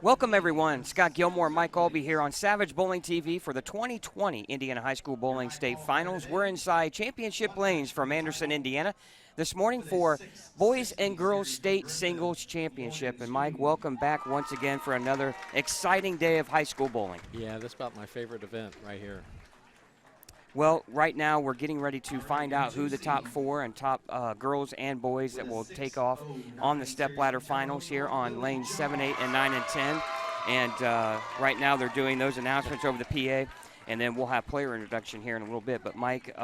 Welcome, everyone. Scott Gilmore, Mike Albee here on Savage Bowling TV for the 2020 Indiana High School Bowling State Finals. We're inside championship lanes from Anderson, Indiana, this morning for Boys and Girls State Singles Championship. And Mike, welcome back once again for another exciting day of high school bowling. Yeah, that's about my favorite event right here. Well, right now we're getting ready to find out who the top four and top girls and boys that will take off on the Stepladder Finals here on lanes 7, 8, and 9 and 10. And right now they're doing those announcements over the PA, and then we'll have player introduction here in a little bit. But Mike,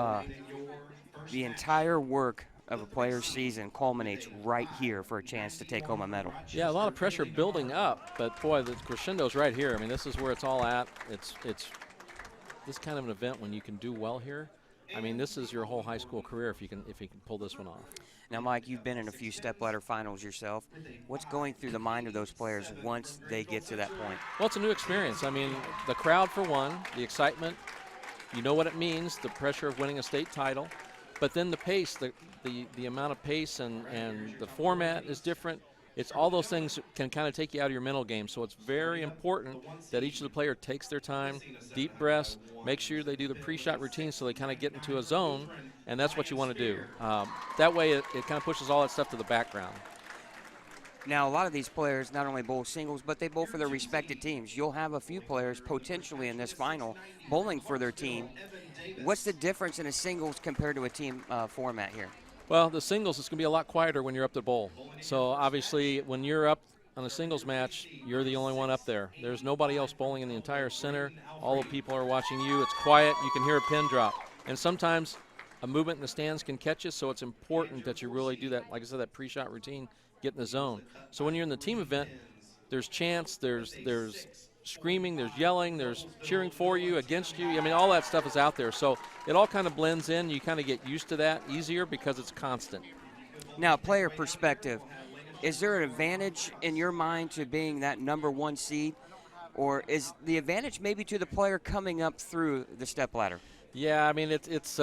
the entire work of a player's season culminates right here for a chance to take home a medal. Yeah, a lot of pressure building up, but boy, the crescendo's right here. I mean, this is where it's all at. It's this kind of an event when you can do well here. I mean, this is your whole high school career if you can pull this one off. Now, Mike, you've been in a few Stepladder finals yourself. What's going through the mind of those players once they get to that point? Well, it's a new experience. I mean, the crowd for one, the excitement, you know what it means, the pressure of winning a state title, but then the pace, the amount of pace and the format is different. It's all those things can kind of take you out of your mental game. So it's very important that each of the player takes their time, deep breaths, make sure they do the pre-shot routine so they kind of get into a zone, and that's what you want to do. That way it kind of pushes all that stuff to the background. Now, a lot of these players not only bowl singles, but they bowl for their respected teams. You'll have a few players potentially in this final bowling for their team. What's the difference in a singles compared to a team format here? Well, the singles, it's going to be a lot quieter when you're up to bowl. So obviously when you're up on a singles match, you're the only one up there. There's nobody else bowling in the entire center. All the people are watching you. It's quiet. You can hear a pin drop. And sometimes a movement in the stands can catch you, so it's important that you really do that, like I said, that pre-shot routine, get in the zone. So when you're in the team event, there's chants, there's screaming, there's yelling, there's cheering for you, against you. I mean, all that stuff is out there. So it all kind of blends in. You kind of get used to that easier because it's constant. Now, player perspective, is there an advantage in your mind to being that #1 seed, or is the advantage maybe to the player coming up through the stepladder? Yeah, I mean, it's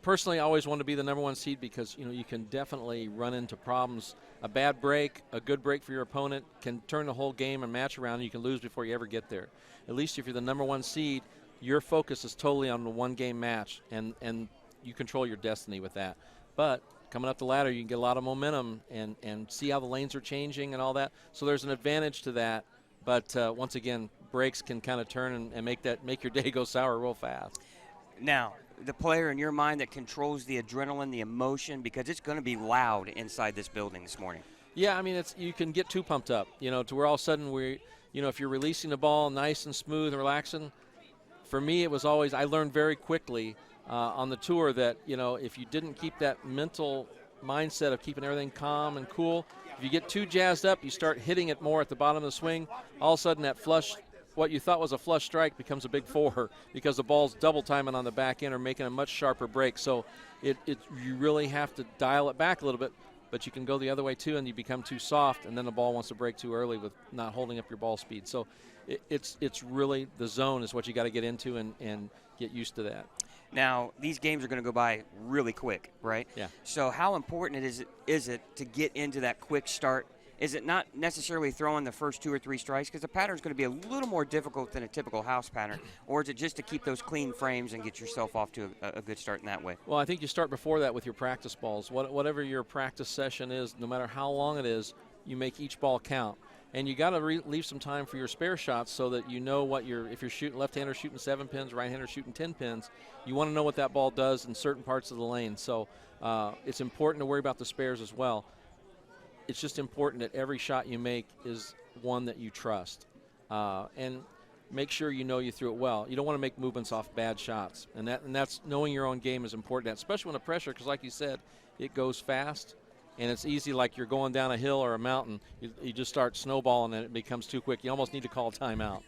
personally, I always want to be the #1 seed because, you know, you can definitely run into problems. A bad break, a good break for your opponent can turn the whole game and match around, and you can lose before you ever get there. At least if you're the #1 seed, your focus is totally on the one-game match, and you control your destiny with that. But coming up the ladder, you can get a lot of momentum and see how the lanes are changing and all that. So there's an advantage to that. But once again, breaks can kind of turn and make your day go sour real fast. Now, the player in your mind that controls the adrenaline, the emotion, because it's going to be loud inside this building this morning. Yeah, I mean, you can get too pumped up, you know, to where all of a sudden if you're releasing the ball nice and smooth and relaxing. For me, it was always, I learned very quickly on the tour that, you know, if you didn't keep that mental mindset of keeping everything calm and cool, if you get too jazzed up, you start hitting it more at the bottom of the swing, all of a sudden that flush, what you thought was a flush strike becomes a big 4 because the ball's double timing on the back end or making a much sharper break. So you really have to dial it back a little bit, but you can go the other way too, and you become too soft, and then the ball wants to break too early with not holding up your ball speed. So it's really the zone is what you got to get into and get used to that. Now, these games are going to go by really quick, right? Yeah. So how important is it to get into that quick start? Is it not necessarily throwing the first 2 or 3 strikes? Because the pattern is going to be a little more difficult than a typical house pattern. Or is it just to keep those clean frames and get yourself off to a good start in that way? Well, I think you start before that with your practice balls. Whatever your practice session is, no matter how long it is, you make each ball count. And you got to leave some time for your spare shots so that you know if you're shooting left-hander shooting 7 pins, right-hander shooting 10 pins, you want to know what that ball does in certain parts of the lane. So it's important to worry about the spares as well. It's just important that every shot you make is one that you trust. And make sure you know you threw it well. You don't want to make movements off bad shots. And that's knowing your own game is important, especially when the pressure, because like you said, it goes fast. And it's easy, like you're going down a hill or a mountain. You just start snowballing and it becomes too quick. You almost need to call a timeout.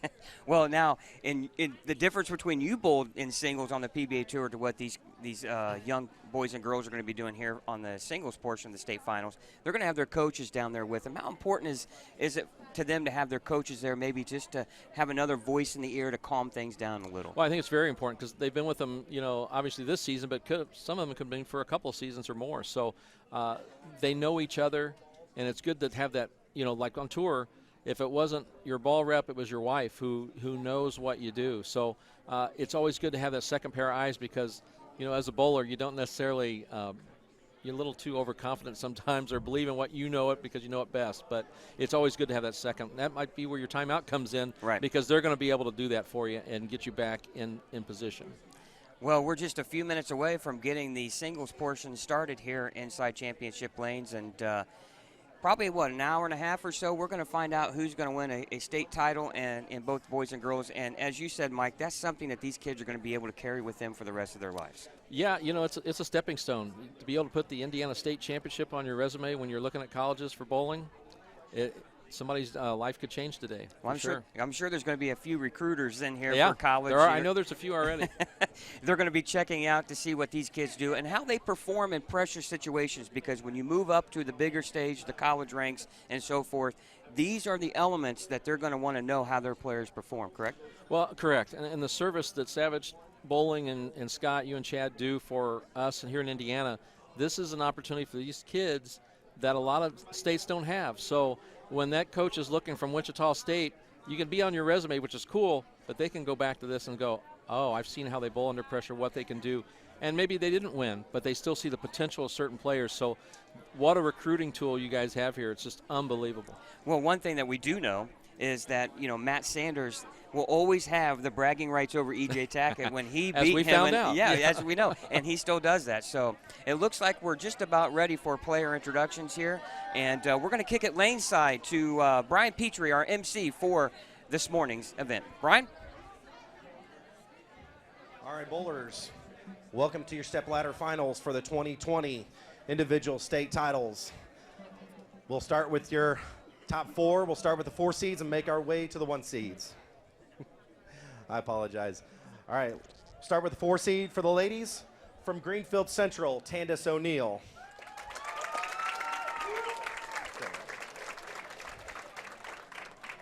Well, now, in the difference between you bowled in singles on the PBA Tour to what these young boys and girls are going to be doing here on the singles portion of the state finals, they're going to have their coaches down there with them. How important is it to them to have their coaches there, maybe just to have another voice in the ear to calm things down a little? Well, I think it's very important because they've been with them, you know, obviously this season, but some of them could have been for a couple of seasons or more. So they know each other, and it's good to have that, you know, like on tour, if it wasn't your ball rep, it was your wife who knows what you do. So it's always good to have that second pair of eyes because, as a bowler, you don't necessarily you're a little too overconfident sometimes or believe in what you know it because you know it best. But it's always good to have that second. That might be where your timeout comes in, right, because they're going to be able to do that for you and get you back in position. Well, we're just a few minutes away from getting the singles portion started here inside Championship Lanes, and probably, an hour and a half or so, we're going to find out who's going to win a state title in both boys and girls. And as you said, Mike, that's something that these kids are going to be able to carry with them for the rest of their lives. Yeah, it's a stepping stone. To be able to put the Indiana State Championship on your resume when you're looking at colleges for bowling, somebody's life could change today. Well, I'm sure there's going to be a few recruiters in here for college. There are. I know there's a few already. They're going to be checking out to see what these kids do and how they perform in pressure situations, because when you move up to the bigger stage, the college ranks and so forth, these are the elements that they're going to want to know how their players perform, correct? Well, correct. And the service that Savage Bowling and Scott, you and Chad do for us and here in Indiana, this is an opportunity for these kids that a lot of states don't have. So when that coach is looking from Wichita State, you can be on your resume, which is cool, but they can go back to this and go, oh, I've seen how they bowl under pressure, what they can do. And maybe they didn't win, but they still see the potential of certain players. So what a recruiting tool you guys have here. It's just unbelievable. Well, one thing that we do know is that, Matt Sanders will always have the bragging rights over E.J. Tackett when he beat him. As we found out. Yeah, as we know. And he still does that. So it looks like we're just about ready for player introductions here. And we're going to kick it lane side to Brian Petrie, our MC for this morning's event. Brian? All right, bowlers, welcome to your Stepladder Finals for the 2020 individual state titles. We'll start with your top four. We'll start with the 4 seeds and make our way to the 1 seeds. I apologize. All right, start with the 4 seed for the ladies. From Greenfield Central, Tanis O'Neill.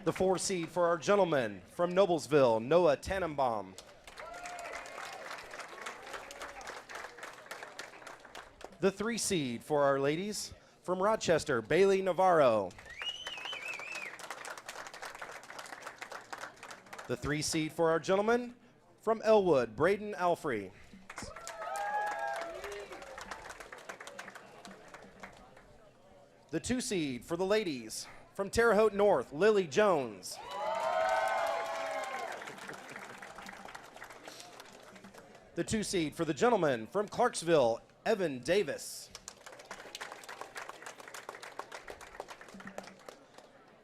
The 4 seed for our gentlemen, from Noblesville, Noah Tannenbaum. The 3 seed for our ladies, from Rochester, Bailey Navarro. The 3 seed for our gentlemen, from Elwood, Braden Alfrey. The 2 seed for the ladies, from Terre Haute North, Willie Jones. The 2 seed for the gentlemen, from Clarksville, Evan Davis.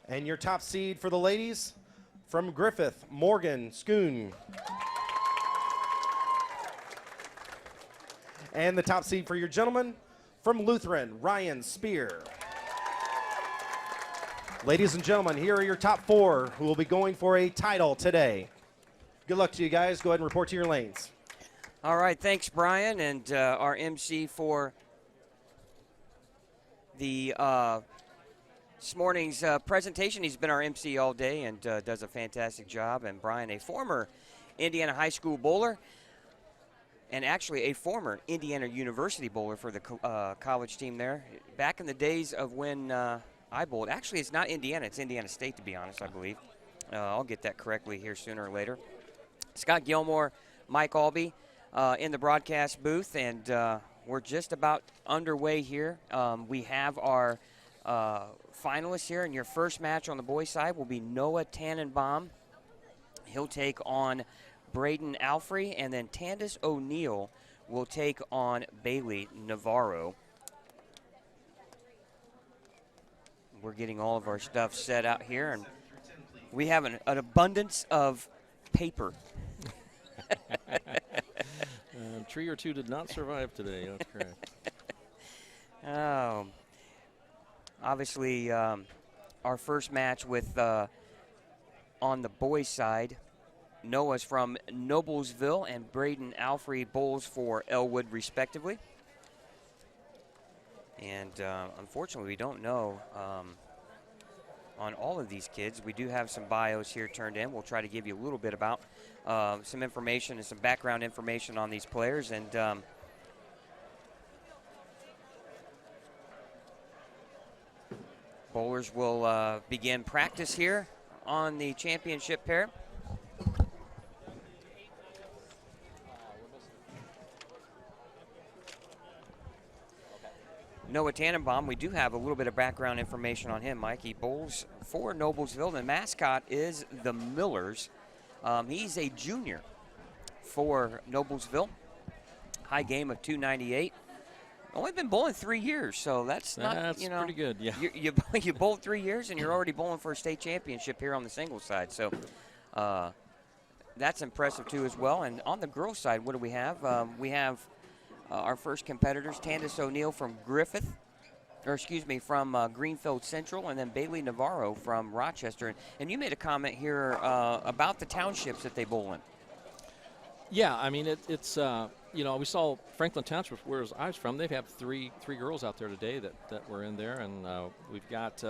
And your top seed for the ladies, from Griffith, Morgan Scoon. And the top seed for your gentlemen, from Lutheran, Ryan Spear. Ladies and gentlemen, here are your top 4 who will be going for a title today. Good luck to you guys. Go ahead and report to your lanes. All right, thanks, Brian, and our MC for the this morning's presentation. He's been our MC all day and does a fantastic job. And Brian, a former Indiana high school bowler and actually a former Indiana University bowler for the college team there. Back in the days of when I bowled. Actually, it's not Indiana. It's Indiana State, to be honest, I believe. I'll get that correctly here sooner or later. Scott Gilmore, Mike Albee in the broadcast booth, and we're just about underway here. We have our finalists here, and your first match on the boys' side will be Noah Tannenbaum. He'll take on Braden Alfrey, and then Tanis O'Neill will take on Bailey Navarro. We're getting all of our stuff set out here, and we have an abundance of paper. A tree or two did not survive today. That's correct. Obviously, our first match with on the boys' side, Noah's from Noblesville and Braden Alfrey bowls for Elwood, respectively. And unfortunately, we don't know on all of these kids. We do have some bios here turned in. We'll try to give you a little bit about some information and some background information on these players. And Bowlers will begin practice here on the championship pair. Noah Tannenbaum, we do have a little bit of background information on him, Mike. He bowls for Noblesville. The mascot is the Millers. He's a junior for Noblesville. High game of 298. Only been bowling 3 years, so that's pretty good. Yeah, you bowled 3 years and you're already bowling for a state championship here on the singles side. So that's impressive too as well. And on the girls side, what do we have? We have our first competitors, Tanis O'Neill from from Greenfield Central, and then Bailey Navarro from Rochester. And you made a comment here about the townships that they bowl in. Yeah, I mean, it's we saw Franklin Township, where I was from. They have three girls out there today that were in there, and we've got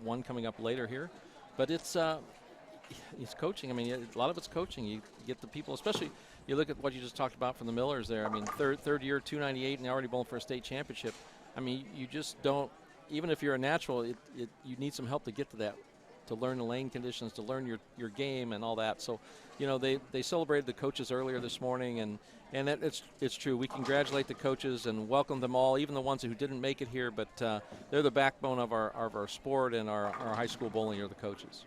one coming up later here. But it's coaching. I mean, a lot of it's coaching. You get the people, especially you look at what you just talked about from the Millers there. I mean, third year, 298, and they're already bowling for a state championship. I mean, you just don't. Even if you're a natural, you need some help to get to that, to learn the lane conditions, to learn your game and all that. So, they celebrated the coaches earlier this morning, and it's true. We congratulate the coaches and welcome them all, even the ones who didn't make it here. But they're the backbone of our sport, and our high school bowling are the coaches.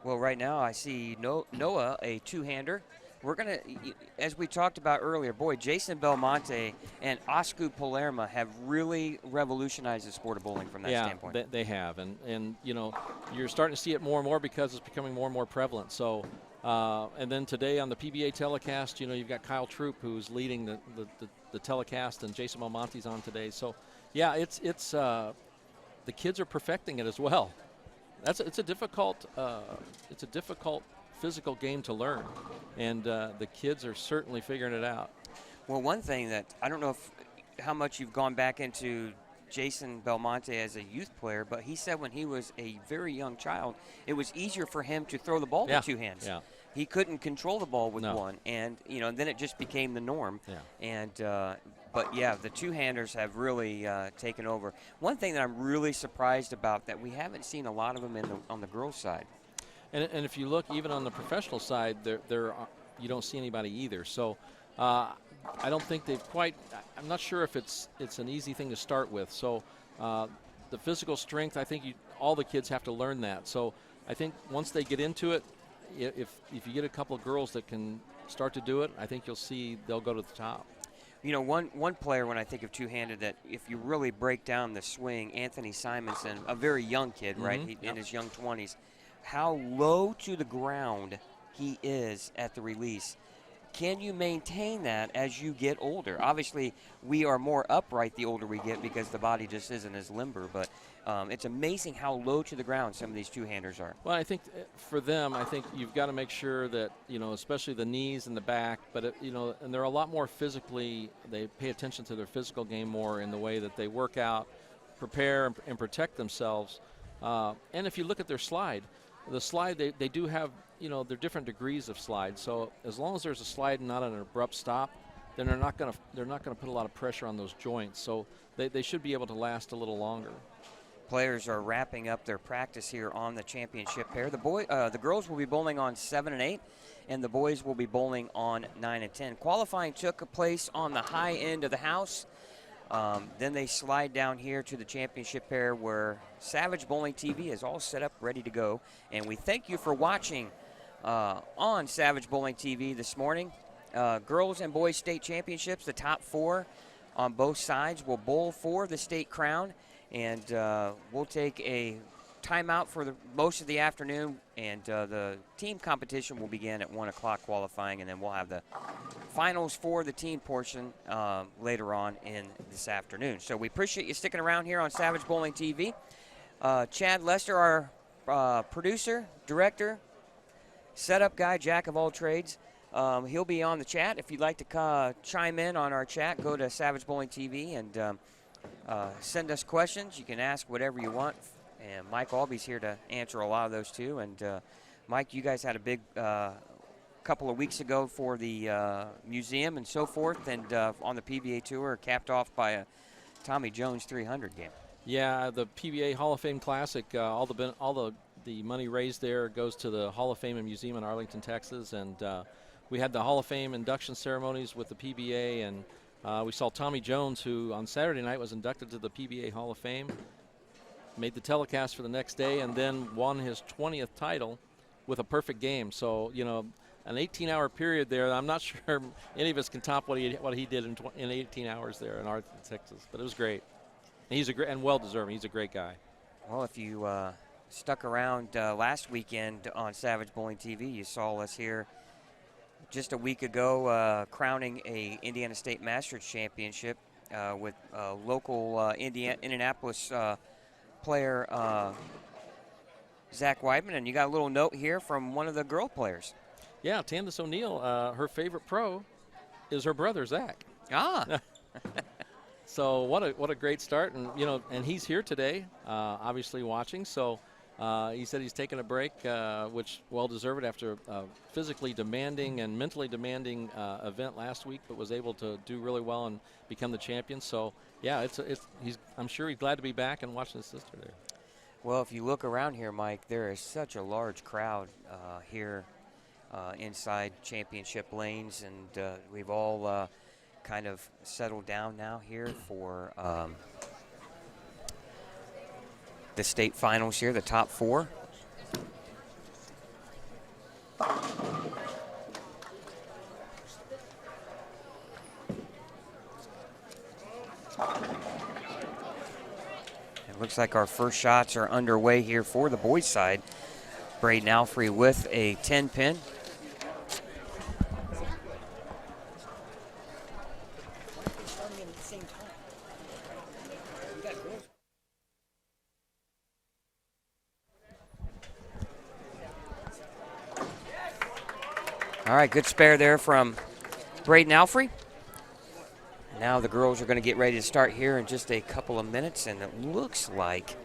Well, right now I see Noah, a two-hander. We're going to, as we talked about earlier, boy, Jason Belmonte and Oscar Palermo have really revolutionized the sport of bowling from that standpoint. Yeah, they have. And you're starting to see it more and more because it's becoming more and more prevalent. So, and then today on the PBA telecast, you've got Kyle Troop, who's leading the telecast, and Jason Belmonte's on today. So, yeah, it's the kids are perfecting it as well. It's a difficult physical game to learn, and the kids are certainly figuring it out. Well, one thing that I don't know how much you've gone back into Jason Belmonte as a youth player, but he said when he was a very young child, it was easier for him to throw the ball with two hands. Yeah. He couldn't control the ball with one, and then it just became the norm. Yeah. And but yeah, the two-handers have really taken over. One thing that I'm really surprised about that we haven't seen a lot of them on the girls' side. And if you look even on the professional side, you don't see anybody either. So I don't think they've quite. I'm not sure if it's an easy thing to start with. So the physical strength, I think all the kids have to learn that. So I think once they get into it, if you get a couple of girls that can start to do it, I think you'll see they'll go to the top. One player when I think of two-handed that if you really break down the swing, Anthony Simonson, a very young kid, right, in his young 20s. How low to the ground he is at the release. Can you maintain that as you get older? Obviously, we are more upright the older we get because the body just isn't as limber, but it's amazing how low to the ground some of these two-handers are. Well, I think for them, I think you've got to make sure that, especially the knees and the back, but, and they're a lot more physically, they pay attention to their physical game more in the way that they work out, prepare, and protect themselves. And if you look at their slide, the slide, they do have, they're different degrees of slide. So as long as there's a slide and not an abrupt stop, then they're not going to put a lot of pressure on those joints. So they should be able to last a little longer. Players are wrapping up their practice here on the championship pair. The girls will be bowling on 7 and 8, and the boys will be bowling on 9 and 10. Qualifying took place on the high end of the house. Then they slide down here to the championship pair where Savage Bowling TV is all set up, ready to go. And we thank you for watching on Savage Bowling TV this morning. Girls and boys state championships, the top 4 on both sides will bowl for the state crown. And we'll take a timeout for most of the afternoon, and the team competition will begin at 1 o'clock qualifying, and then we'll have the finals for the team portion later on in this afternoon. So we appreciate you sticking around here on Savage Bowling TV. Chad Lester, our producer, director, setup guy, jack of all trades. He'll be on the chat. If you'd like to chime in on our chat, go to Savage Bowling TV and send us questions. You can ask whatever you want. And Mike Alby's here to answer a lot of those too. And Mike, you guys had a big couple of weeks ago for the museum and so forth, and on the PBA tour, capped off by a Tommy Jones 300 game. Yeah, the PBA Hall of Fame Classic, all the money raised there goes to the Hall of Fame and Museum in Arlington, Texas, and we had the Hall of Fame induction ceremonies with the PBA, and we saw Tommy Jones, who on Saturday night was inducted to the PBA Hall of Fame, made the telecast for the next day, and then won his 20th title with a perfect game. So, you know, an 18-hour period there. I'm not sure any of us can top what he did in 18 hours there in Arlington, Texas, but it was great. And he's and well-deserved. He's a great guy. Well, if you stuck around last weekend on Savage Bowling TV, you saw us here just a week ago crowning a Indiana State Masters Championship with local Indianapolis player Zach Weidman, and you got a little note here from one of the girl players. Yeah, Tanis O'Neill, her favorite pro is her brother Zach. Ah. So what a great start, and you know, and he's here today, obviously watching. So he said he's taking a break, which well deserved after a physically demanding and mentally demanding event last week, but was able to do really well and become the champion. So yeah, I'm sure he's glad to be back and watching his sister there. Well, if you look around here, Mike, there is such a large crowd here inside championship lanes, and we've all kind of settled down now here for the state finals here, the top four. It looks like our first shots are underway here for the boys' side. Braden Alfrey with a 10-pin. All right, good spare there from Braden Alfrey. Now the girls are going to get ready to start here in just a couple of minutes, and it looks like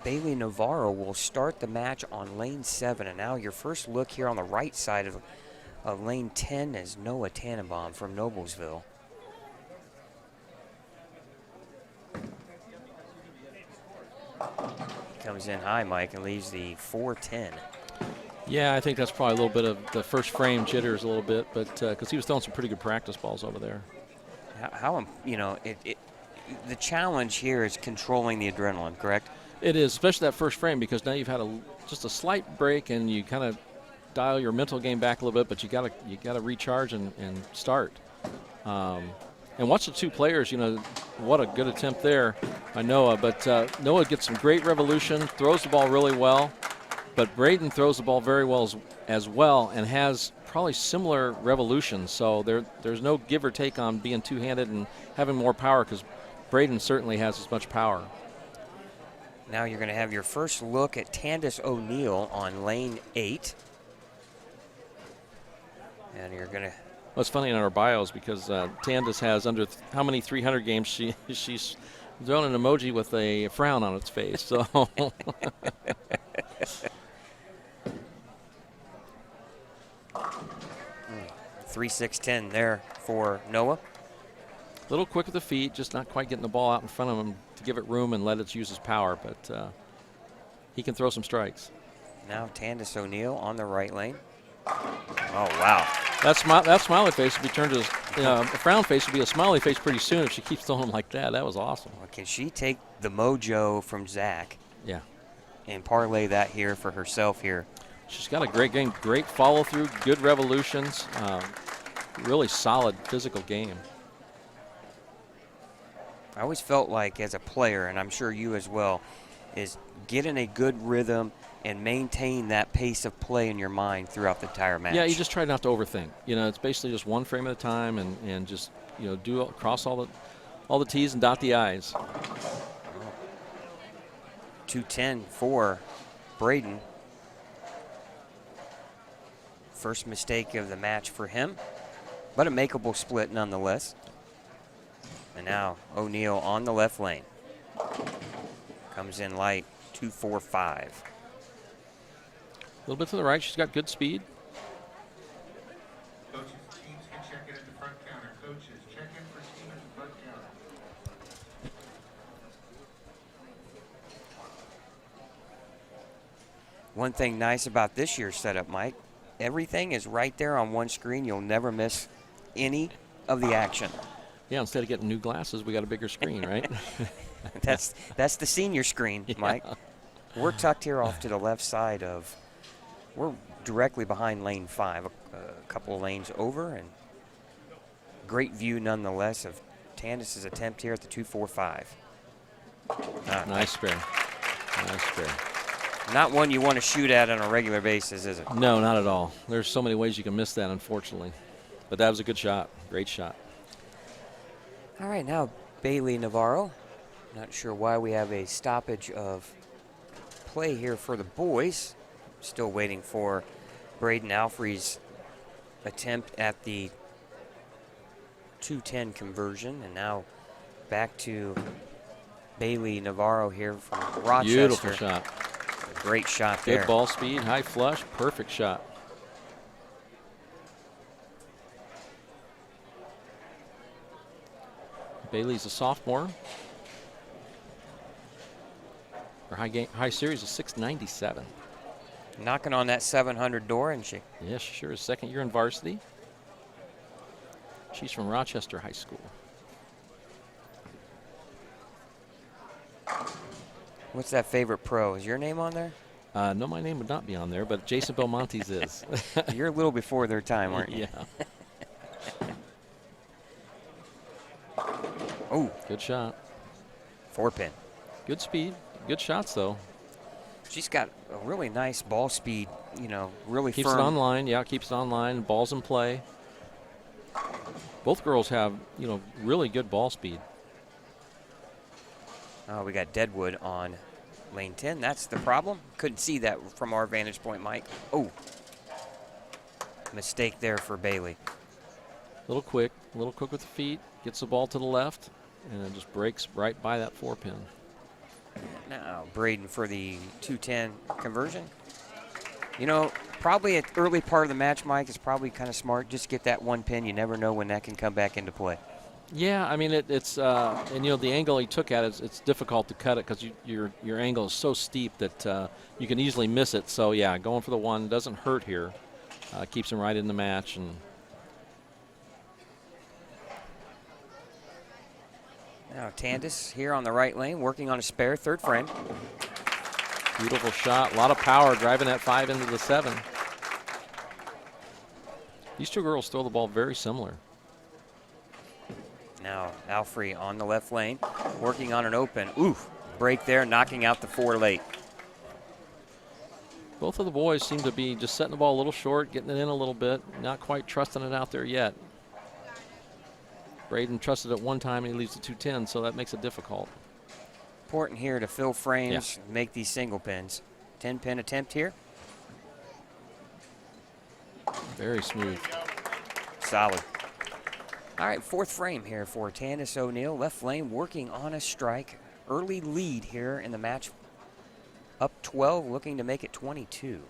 Bailey Navarro will start the match on lane 7. And now your first look here on the right side of lane 10 is Noah Tannenbaum from Noblesville. Comes in high, Mike, and leaves the 4-10. Yeah, I think that's probably a little bit of the first frame jitters a little bit, but because he was throwing some pretty good practice balls over there. You know, the challenge here is controlling the adrenaline, correct? It is, especially that first frame, because now you've had just a slight break, and you kind of dial your mental game back a little bit, but you gotta recharge and start. And watch the two players. You know, what a good attempt there by Noah. But Noah gets some great revolution, throws the ball really well. But Braden throws the ball very well as well, and has probably similar revolutions. So there's no give or take on being two-handed and having more power, because Braden certainly has as much power. Now you're going to have your first look at Tanis O'Neill on lane 8. And you're going to... Well, it's funny in our bios, because Tanis has under how many 300 games she's thrown an emoji with a frown on its face. So 3-6-10 there for Noah. A little quick with the feet, just not quite getting the ball out in front of him to give it room and let it use his power, but he can throw some strikes. Now Tanis O'Neill on the right lane. Oh, wow. That smiley face will be turned to a frown face will be a smiley face pretty soon if she keeps throwing them like that. That was awesome. Well, can she take the mojo from Zach? Yeah. And parlay that here for herself here? She's got a great game, great follow through, good revolutions, really solid physical game. I always felt like as a player, and I'm sure you as well, is get in a good rhythm and maintain that pace of play in your mind throughout the entire match. Yeah, you just try not to overthink. You know, it's basically just one frame at a time, and just, you know, cross all the T's and dot the I's. 2-10 for Braden. First mistake of the match for him, but a makeable split nonetheless. And now O'Neill on the left lane. Comes in light, 2-4-5. A little bit to the right. She's got good speed. Coaches, teams can check in at the front counter. Coaches, check in for team at the front counter. One thing nice about this year's setup, Mike, everything is right there on one screen. You'll never miss any of the action. Yeah, instead of getting new glasses, we got a bigger screen, right? That's the senior screen, Mike. We're tucked here off to the left side of, we're directly behind lane 5, a couple of lanes over, and great view nonetheless of Tanis's attempt here at the 2-4-5. Nice spare. Nice spare. Not one you want to shoot at on a regular basis, is it? No, not at all. There's so many ways you can miss that, unfortunately. But that was a good shot. Great shot. All right, now Bailey Navarro. Not sure why we have a stoppage of play here for the boys. Still waiting for Braden Alfrey's attempt at the 210 conversion. And now back to Bailey Navarro here from Rochester. Beautiful shot. Great shot there. Good ball speed, high flush, perfect shot. Bailey's a sophomore. Her high series is 697. Knocking on that 700 door, isn't she? Yes, she sure is. Second year in varsity. She's from Rochester High School. What's that favorite pro? Is your name on there? No, my name would not be on there, but Jason Belmonte's is. You're a little before their time, aren't you? Yeah. Oh, Good shot. 4-pin. Good speed. Good shots, though. She's got a really nice ball speed, you know, really Keeps firm. it on line. Yeah, keeps it on line. Ball's in play. Both girls have, you know, really good ball speed. Oh, we got Deadwood on lane 10. That's the problem. Couldn't see that from our vantage point, Mike. Oh, mistake there for Bailey. A little quick with the feet. Gets the ball to the left, and it just breaks right by that 4-pin. Now Braden for the 210 conversion. You know, probably at early part of the match, Mike, is probably kind of smart. Just get that 1 pin. You never know when that can come back into play. Yeah, I mean it's and you know the angle he took at it, it's difficult to cut it because your angle is so steep that you can easily miss it. So yeah, going for the 1 doesn't hurt here. Keeps him right in the match. And now Tanis here on the right lane, working on a spare, 3rd frame. beautiful shot, a lot of power driving that 5 into the 7. These two girls throw the ball very similar. Now Alfrey on the left lane, working on an open. Oof, break there, knocking out the 4 late. Both of the boys seem to be just setting the ball a little short, getting it in a little bit, not quite trusting it out there yet. Braden trusted it one time and he leaves the 210, so that makes it difficult. Important here to fill frames, make these single pins. 10-pin attempt here. Very smooth. Solid. All right, 4th frame here for Tanis O'Neill. Left lane working on a strike. Early lead here in the match. Up 12, looking to make it 22.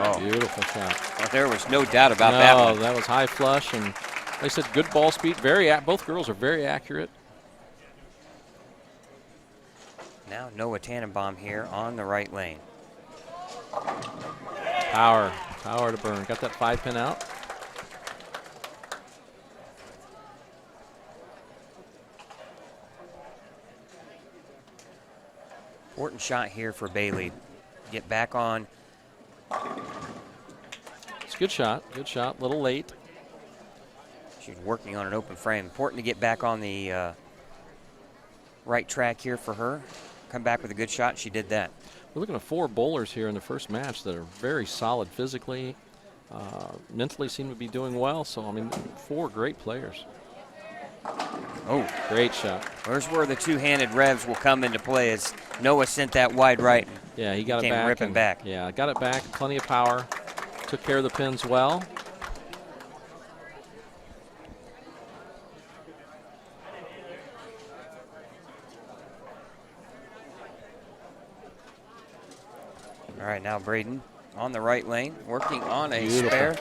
Oh, Beautiful shot. well, there was no doubt about that one. No, that was high flush, and like I said, good ball speed. Both girls are very accurate. Now Noah Tannenbaum here on the right lane. Power to burn. Got that 5-pin out. Important shot here for Bailey. Get back on. It's a good shot. Good shot. A little late. She's working on an open frame. Important to get back on the right track here for her. Come back with a good shot. She did that. We're looking at 4 bowlers here in the first match that are very solid physically. Mentally seem to be doing well. So, I mean, 4 great players. Oh, Great shot. there's where the 2-handed revs will come into play as Noah sent that wide right. Yeah, he got it Came back. ripping back. Yeah, got it back. Plenty of power. Took care of the pins well. All right, now Braden on the right lane, working on a Beautiful. spare.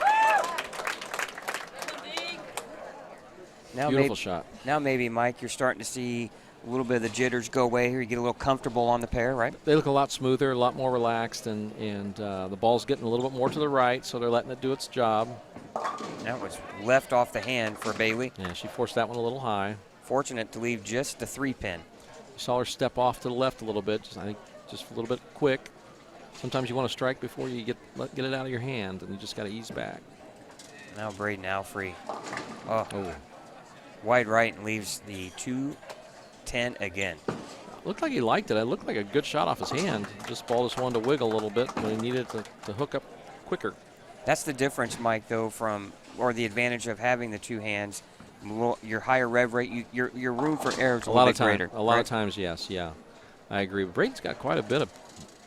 Now Beautiful shot. Now maybe, Mike, you're starting to see A little bit of the jitters go away here. You get a little comfortable on the pair, right? They look a lot smoother, a lot more relaxed, and the ball's getting a little bit more to the right, so they're letting it do its job. That was left off the hand for Bailey. Yeah, she forced that one a little high. Fortunate to leave just the 3-pin. You saw her step off to the left a little bit, I think just a little bit quick. Sometimes you want to strike before you get it out of your hand, and you just got to ease back. Now Braden Alfrey. Oh. Wide right and leaves the 2-10 again. Looked like he liked it. It looked like a good shot off his hand. This ball just wanted to wiggle a little bit, but he needed to hook up quicker. That's the difference, Mike, though, or the advantage of having the two hands. Your higher rev rate, your room for error is a lot greater. A lot of times, yes, yeah. I agree. But Braden's got quite a bit of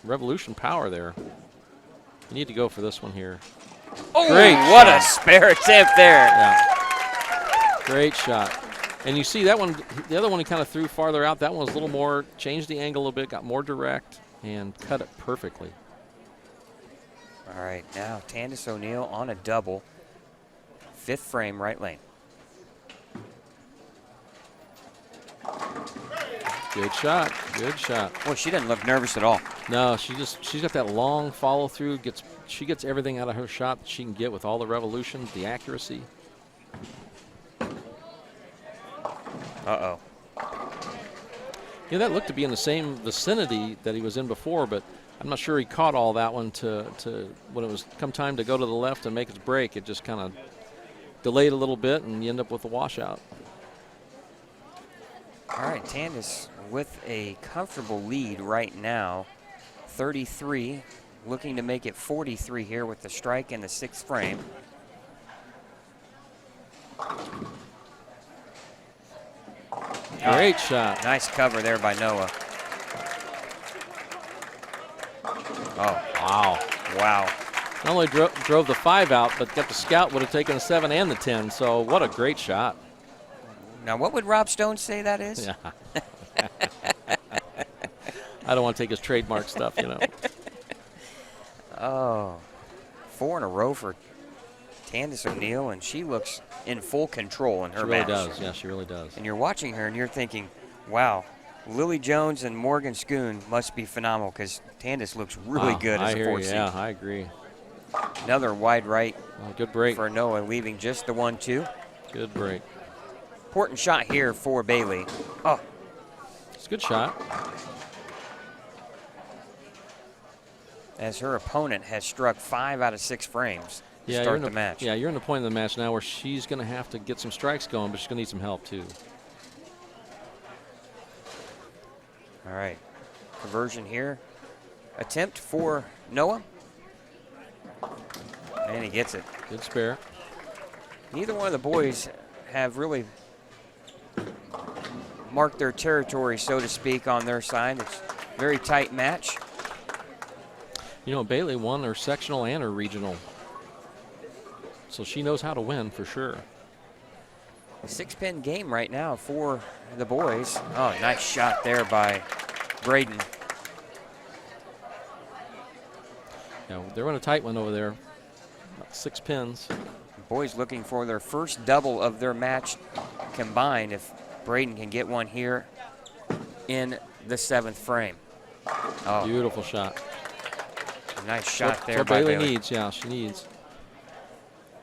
revolution power there. You need to go for this one here. Oh, great what shot. A spare attempt there. Yeah. Great shot. And you see that one, the other one he kind of threw farther out. That one was a little more, changed the angle a little bit, got more direct, and cut it perfectly. All right, now Tanis O'Neill on a double. 5th frame, right lane. Good shot, good shot. Well, she doesn't look nervous at all. No, she's got that long follow through. She gets everything out of her shot that she can get with all the revolutions, the accuracy. Uh-oh. Yeah, that looked to be in the same vicinity that he was in before, but I'm not sure he caught all that one to when it was come time to go to the left and make its break. It just kind of delayed a little bit, and you end up with a washout. All right, Tanis with a comfortable lead right now, 33, looking to make it 43 here with the strike in the 6th frame. Great shot. Nice cover there by Noah. Oh, wow. Wow. Not only drove the 5 out, but got the scout, would have taken the 7 and the 10. So what a great shot. Now, what would Rob Stone say that is? Yeah. I don't want to take his trademark stuff, you know. Oh, 4 in a row for Tanis O'Neill, and she looks in full control in her match. She really does. Yeah, she really does. And you're watching her, and you're thinking, wow, Willie Jones and Morgan Scoon must be phenomenal because Tanis looks really good as a 4th seed. Yeah, I agree. Another wide right good break for Noah, leaving just the 1-2. Good break. Important shot here for Bailey. Oh. It's a good shot. As her opponent has struck 5 out of 6 frames to start the match. Yeah, you're in the point of the match now where she's going to have to get some strikes going, but she's going to need some help too. All right, conversion here. Attempt for Noah. And he gets it. Good spare. Neither one of the boys have really marked their territory, so to speak, on their side. It's a very tight match. You know, Bailey won her sectional and her regional, so she knows how to win for sure. A 6-pin game right now for the boys. Oh, nice shot there by Braden. Yeah, they're on a tight one over there. About 6 pins. Boys looking for their first double of their match combined if Braden can get one here in the 7th frame. Oh. Beautiful shot. Nice shot there by Bailey. Bailey needs, yeah, she needs.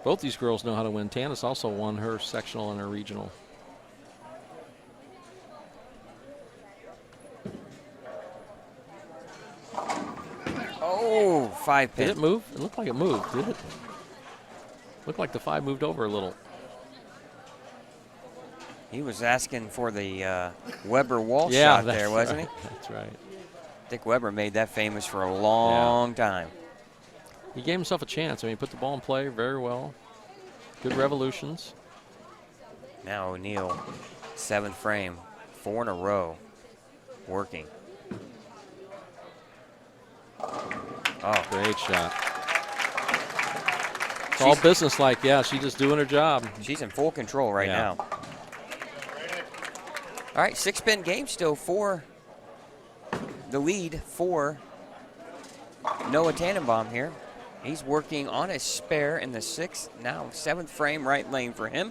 Both these girls know how to win. Tanis also won her sectional and her regional. Oh, 5-pin. Did it move? It looked like it moved, did it? Looked like the 5 moved over a little. He was asking for the Weber wall shot there, wasn't he? That's right. Dick Weber made that famous for a long time. He gave himself a chance. I mean, he put the ball in play very well. Good revolutions. Now O'Neill, 7th frame, 4 in a row, working. Oh, great shot. It's all business-like. Yeah, she's just doing her job. She's in full control right now. All right, 6-pin game still for the lead for Noah Tannenbaum here. He's working on a spare in the 6th, now 7th frame, right lane for him.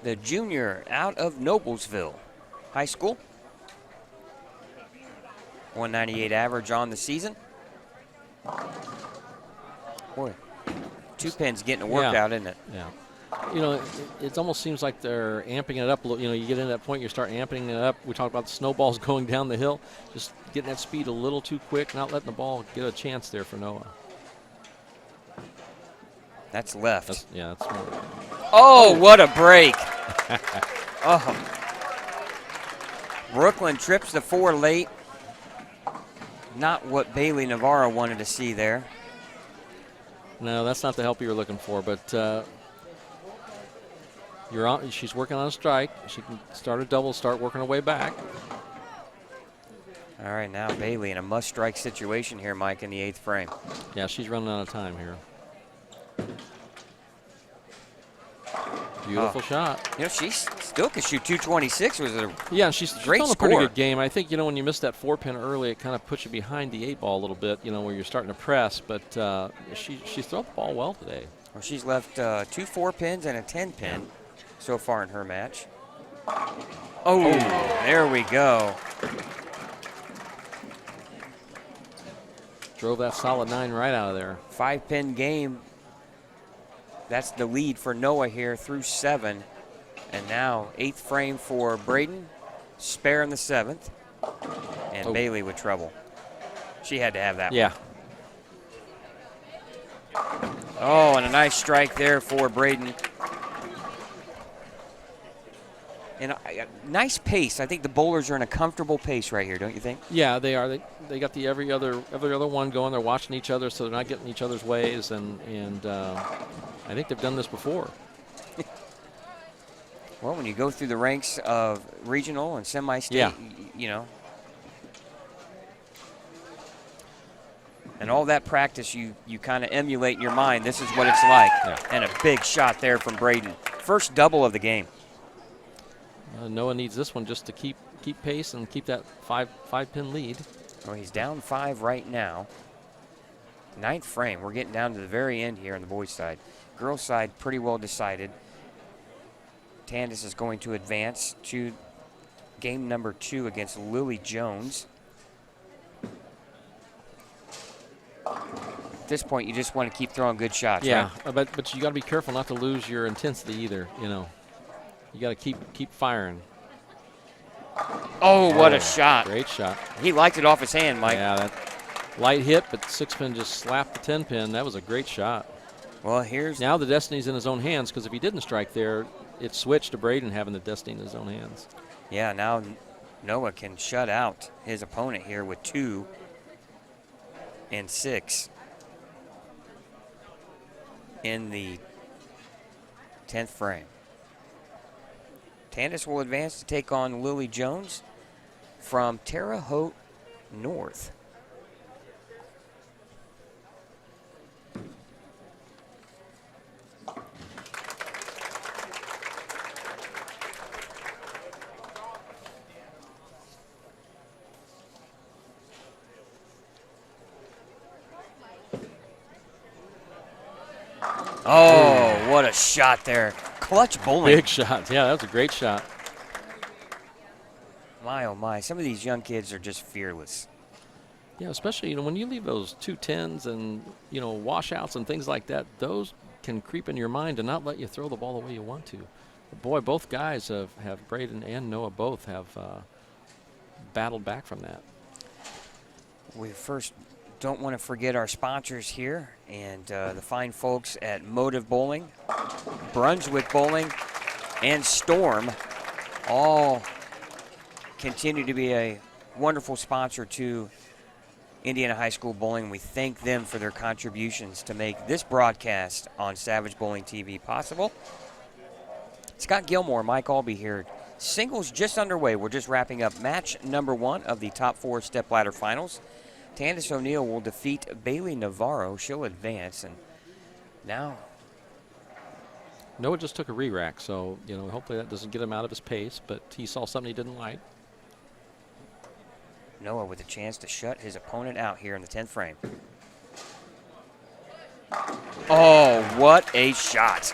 the junior out of Noblesville High School. 198 average on the season. Boy, 2 pins getting a workout, isn't it? Yeah. You know, it almost seems like they're amping it up. You know, you get into that point, you start amping it up. We talked about the snowballs going down the hill. Just getting that speed a little too quick, not letting the ball get a chance there for Noah. That's left. That's Oh, what a break. Oh. Brooklyn trips the 4 late. Not what Bailey Navarro wanted to see there. No, that's not the help you were looking for, but you're on. She's working on a strike. She can start a double, start working her way back. All right, now Bailey in a must-strike situation here, Mike, in the 8th frame. Yeah, she's running out of time here. Beautiful shot. You know, she still can shoot 226. Was a she's great done a score. pretty good game. I think, you know, when you miss that 4-pin early, it kind of puts you behind the 8-ball a little bit, you know, where you're starting to press. But she's thrown the ball well today. Well, she's left 2 4-pins and a 10-pin so far in her match. Oh, there we go. Drove that solid 9 right out of there. 5-pin game. That's the lead for Noah here through 7. And now 8th frame for Braden. Spare in the 7th. And Bailey with trouble. She had to have that one. Oh, and a nice strike there for Braden. And a nice pace. I think the bowlers are in a comfortable pace right here, don't you think? Yeah, they are. They got the every other one going. They're watching each other, so they're not getting each other's ways. And I think they've done this before. Well, when you go through the ranks of regional and semi-state, you know, and all that practice, you kind of emulate in your mind. This is what it's like. And a big shot there from Braden. First double of the game. Noah needs this one just to keep pace and keep that 5-pin lead. Well, he's down 5 right now. 9th frame. We're getting down to the very end here on the boys' side. Girls' side pretty well decided. Tanis is going to advance to game number 2 against Willie Jones. At this point, you just want to keep throwing good shots. Yeah, right? but you got to be careful not to lose your intensity either. You know, you got to keep firing. Oh, what a shot! Great shot. He liked it off his hand, Mike. Yeah, that light hit, but 6-pin just slapped the 10-pin. That was a great shot. Well, now the destiny's in his own hands, because if he didn't strike there, it switched to Braden having the destiny in his own hands. Yeah, now Noah can shut out his opponent here with 2 and 6 in the 10th frame. Tanis will advance to take on Willie Jones from Terre Haute North. Oh, what a shot there. Clutch bowling. Big shot. Yeah, that was a great shot. My, oh, my. Some of these young kids are just fearless. Yeah, especially, you know, when you leave those 210s and, you know, washouts and things like that, those can creep in your mind and not let you throw the ball the way you want to. But boy, both guys have Braden and Noah both have battled back from that. We first don't want to forget our sponsors here and the fine folks at Motive Bowling, Brunswick Bowling, and Storm all continue to be a wonderful sponsor to Indiana High School Bowling. We thank them for their contributions to make this broadcast on Savage Bowling TV possible. Scott Gilmore, Mike Albee here. Singles just underway. We're just wrapping up match number 1 of the top 4 stepladder finals. Tanis O'Neill will defeat Bailey Navarro. She'll advance, and now Noah just took a re-rack, so, you know, hopefully that doesn't get him out of his pace, but he saw something he didn't like. Noah with a chance to shut his opponent out here in the 10th frame. Oh, what a shot.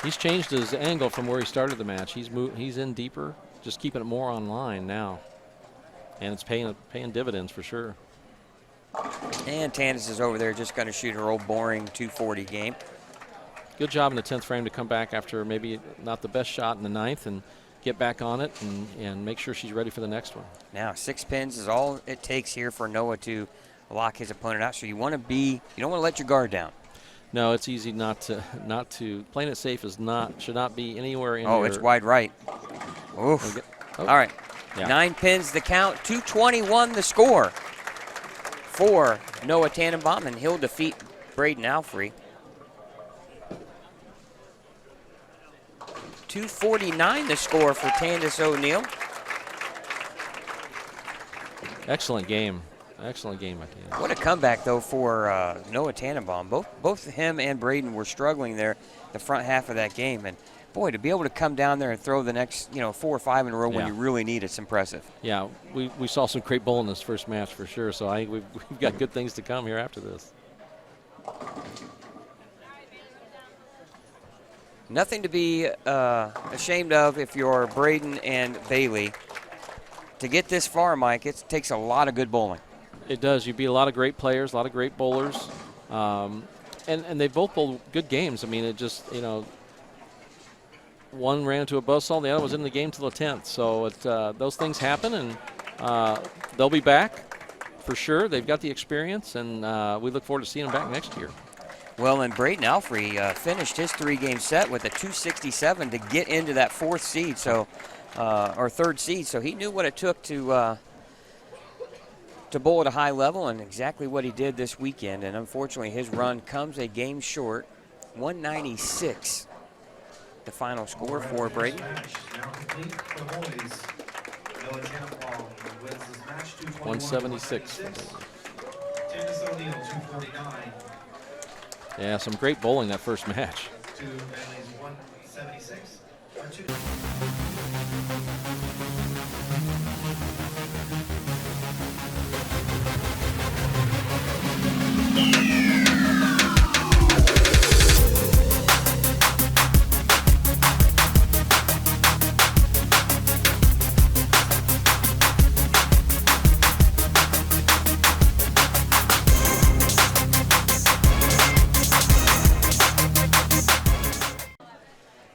He's changed his angle from where he started the match. He's in deeper, just keeping it more on line now. And it's paying dividends for sure. And Tanis is over there just going to shoot her old boring 240 game. Good job in the 10th frame to come back after maybe not the best shot in the 9th and get back on it and make sure she's ready for the next one. Now 6 pins is all it takes here for Noah to lock his opponent out. So you don't want to let your guard down. No, it's easy not to playing it safe should not be anywhere in it's wide right. Oof. All right. Yeah. 9 pins the count, 221 the score for Noah Tannenbaum, and he'll defeat Braden Alfrey. 249 the score for Tanis O'Neill. Excellent game. Excellent game, I think. What a comeback, though, for Noah Tannenbaum. Both him and Braden were struggling there the front half of that game. And, boy, to be able to come down there and throw the next 4 or 5 in a row when you really need it's impressive. Yeah, we saw some great bowling this first match for sure. So I think we've got good things to come here after this. Nothing to be ashamed of if you're Braden and Bailey. To get this far, Mike, it takes a lot of good bowling. It does. You beat a lot of great players, a lot of great bowlers. And they both bowled good games. I mean, it just, one ran into a buzzsaw, the other was in the game till the 10th. So those things happen, and they'll be back for sure. They've got the experience, and we look forward to seeing them back next year. Well, and Braden Alfrey finished his 3-game set with a 267 to get into that 4th seed, or 3rd seed. So he knew what it took to bowl at a high level, and exactly what he did this weekend. And unfortunately, his run comes a game short, 196. The final score for Braden. 176. Yeah, some great bowling that first match.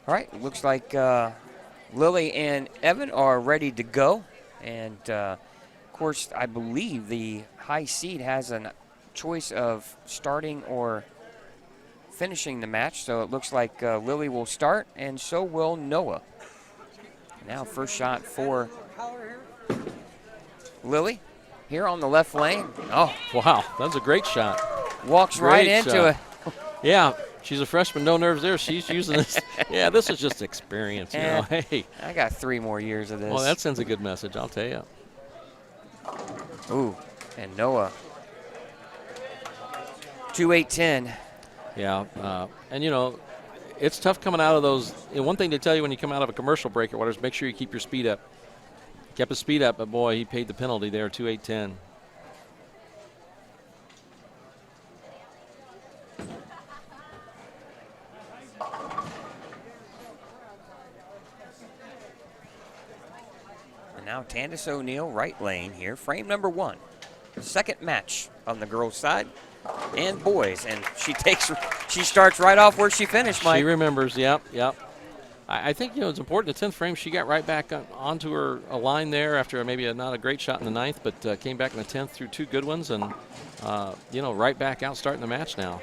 All right, looks like Lily and Evan are ready to go. And, of course, I believe the high seed has a choice of starting or finishing the match. So it looks like Lily will start, and so will Noah. Now first shot for Lily here on the left lane. Oh, wow, that was a great shot. Walks right into it. Yeah. She's a freshman, no nerves there. She's using this. Yeah, this is just experience, you know. Hey, I got 3 more years of this. Well, that sends a good message, I'll tell you. Ooh, and Noah, 2-8-10. Yeah, and it's tough coming out of those. One thing to tell you when you come out of a commercial break or whatever is make sure you keep your speed up. Kept his speed up, but boy, he paid the penalty there, 2-8-10. Now Tanis O'Neill, right lane here, frame number 1. Second match on the girls' side and boys, and she starts right off where she finished, Mike. She remembers, yep. I think it's important. The 10th frame, she got right back onto her line there after maybe not a great shot in the 9th, but came back in the 10th through 2 good ones, and right back out starting the match now.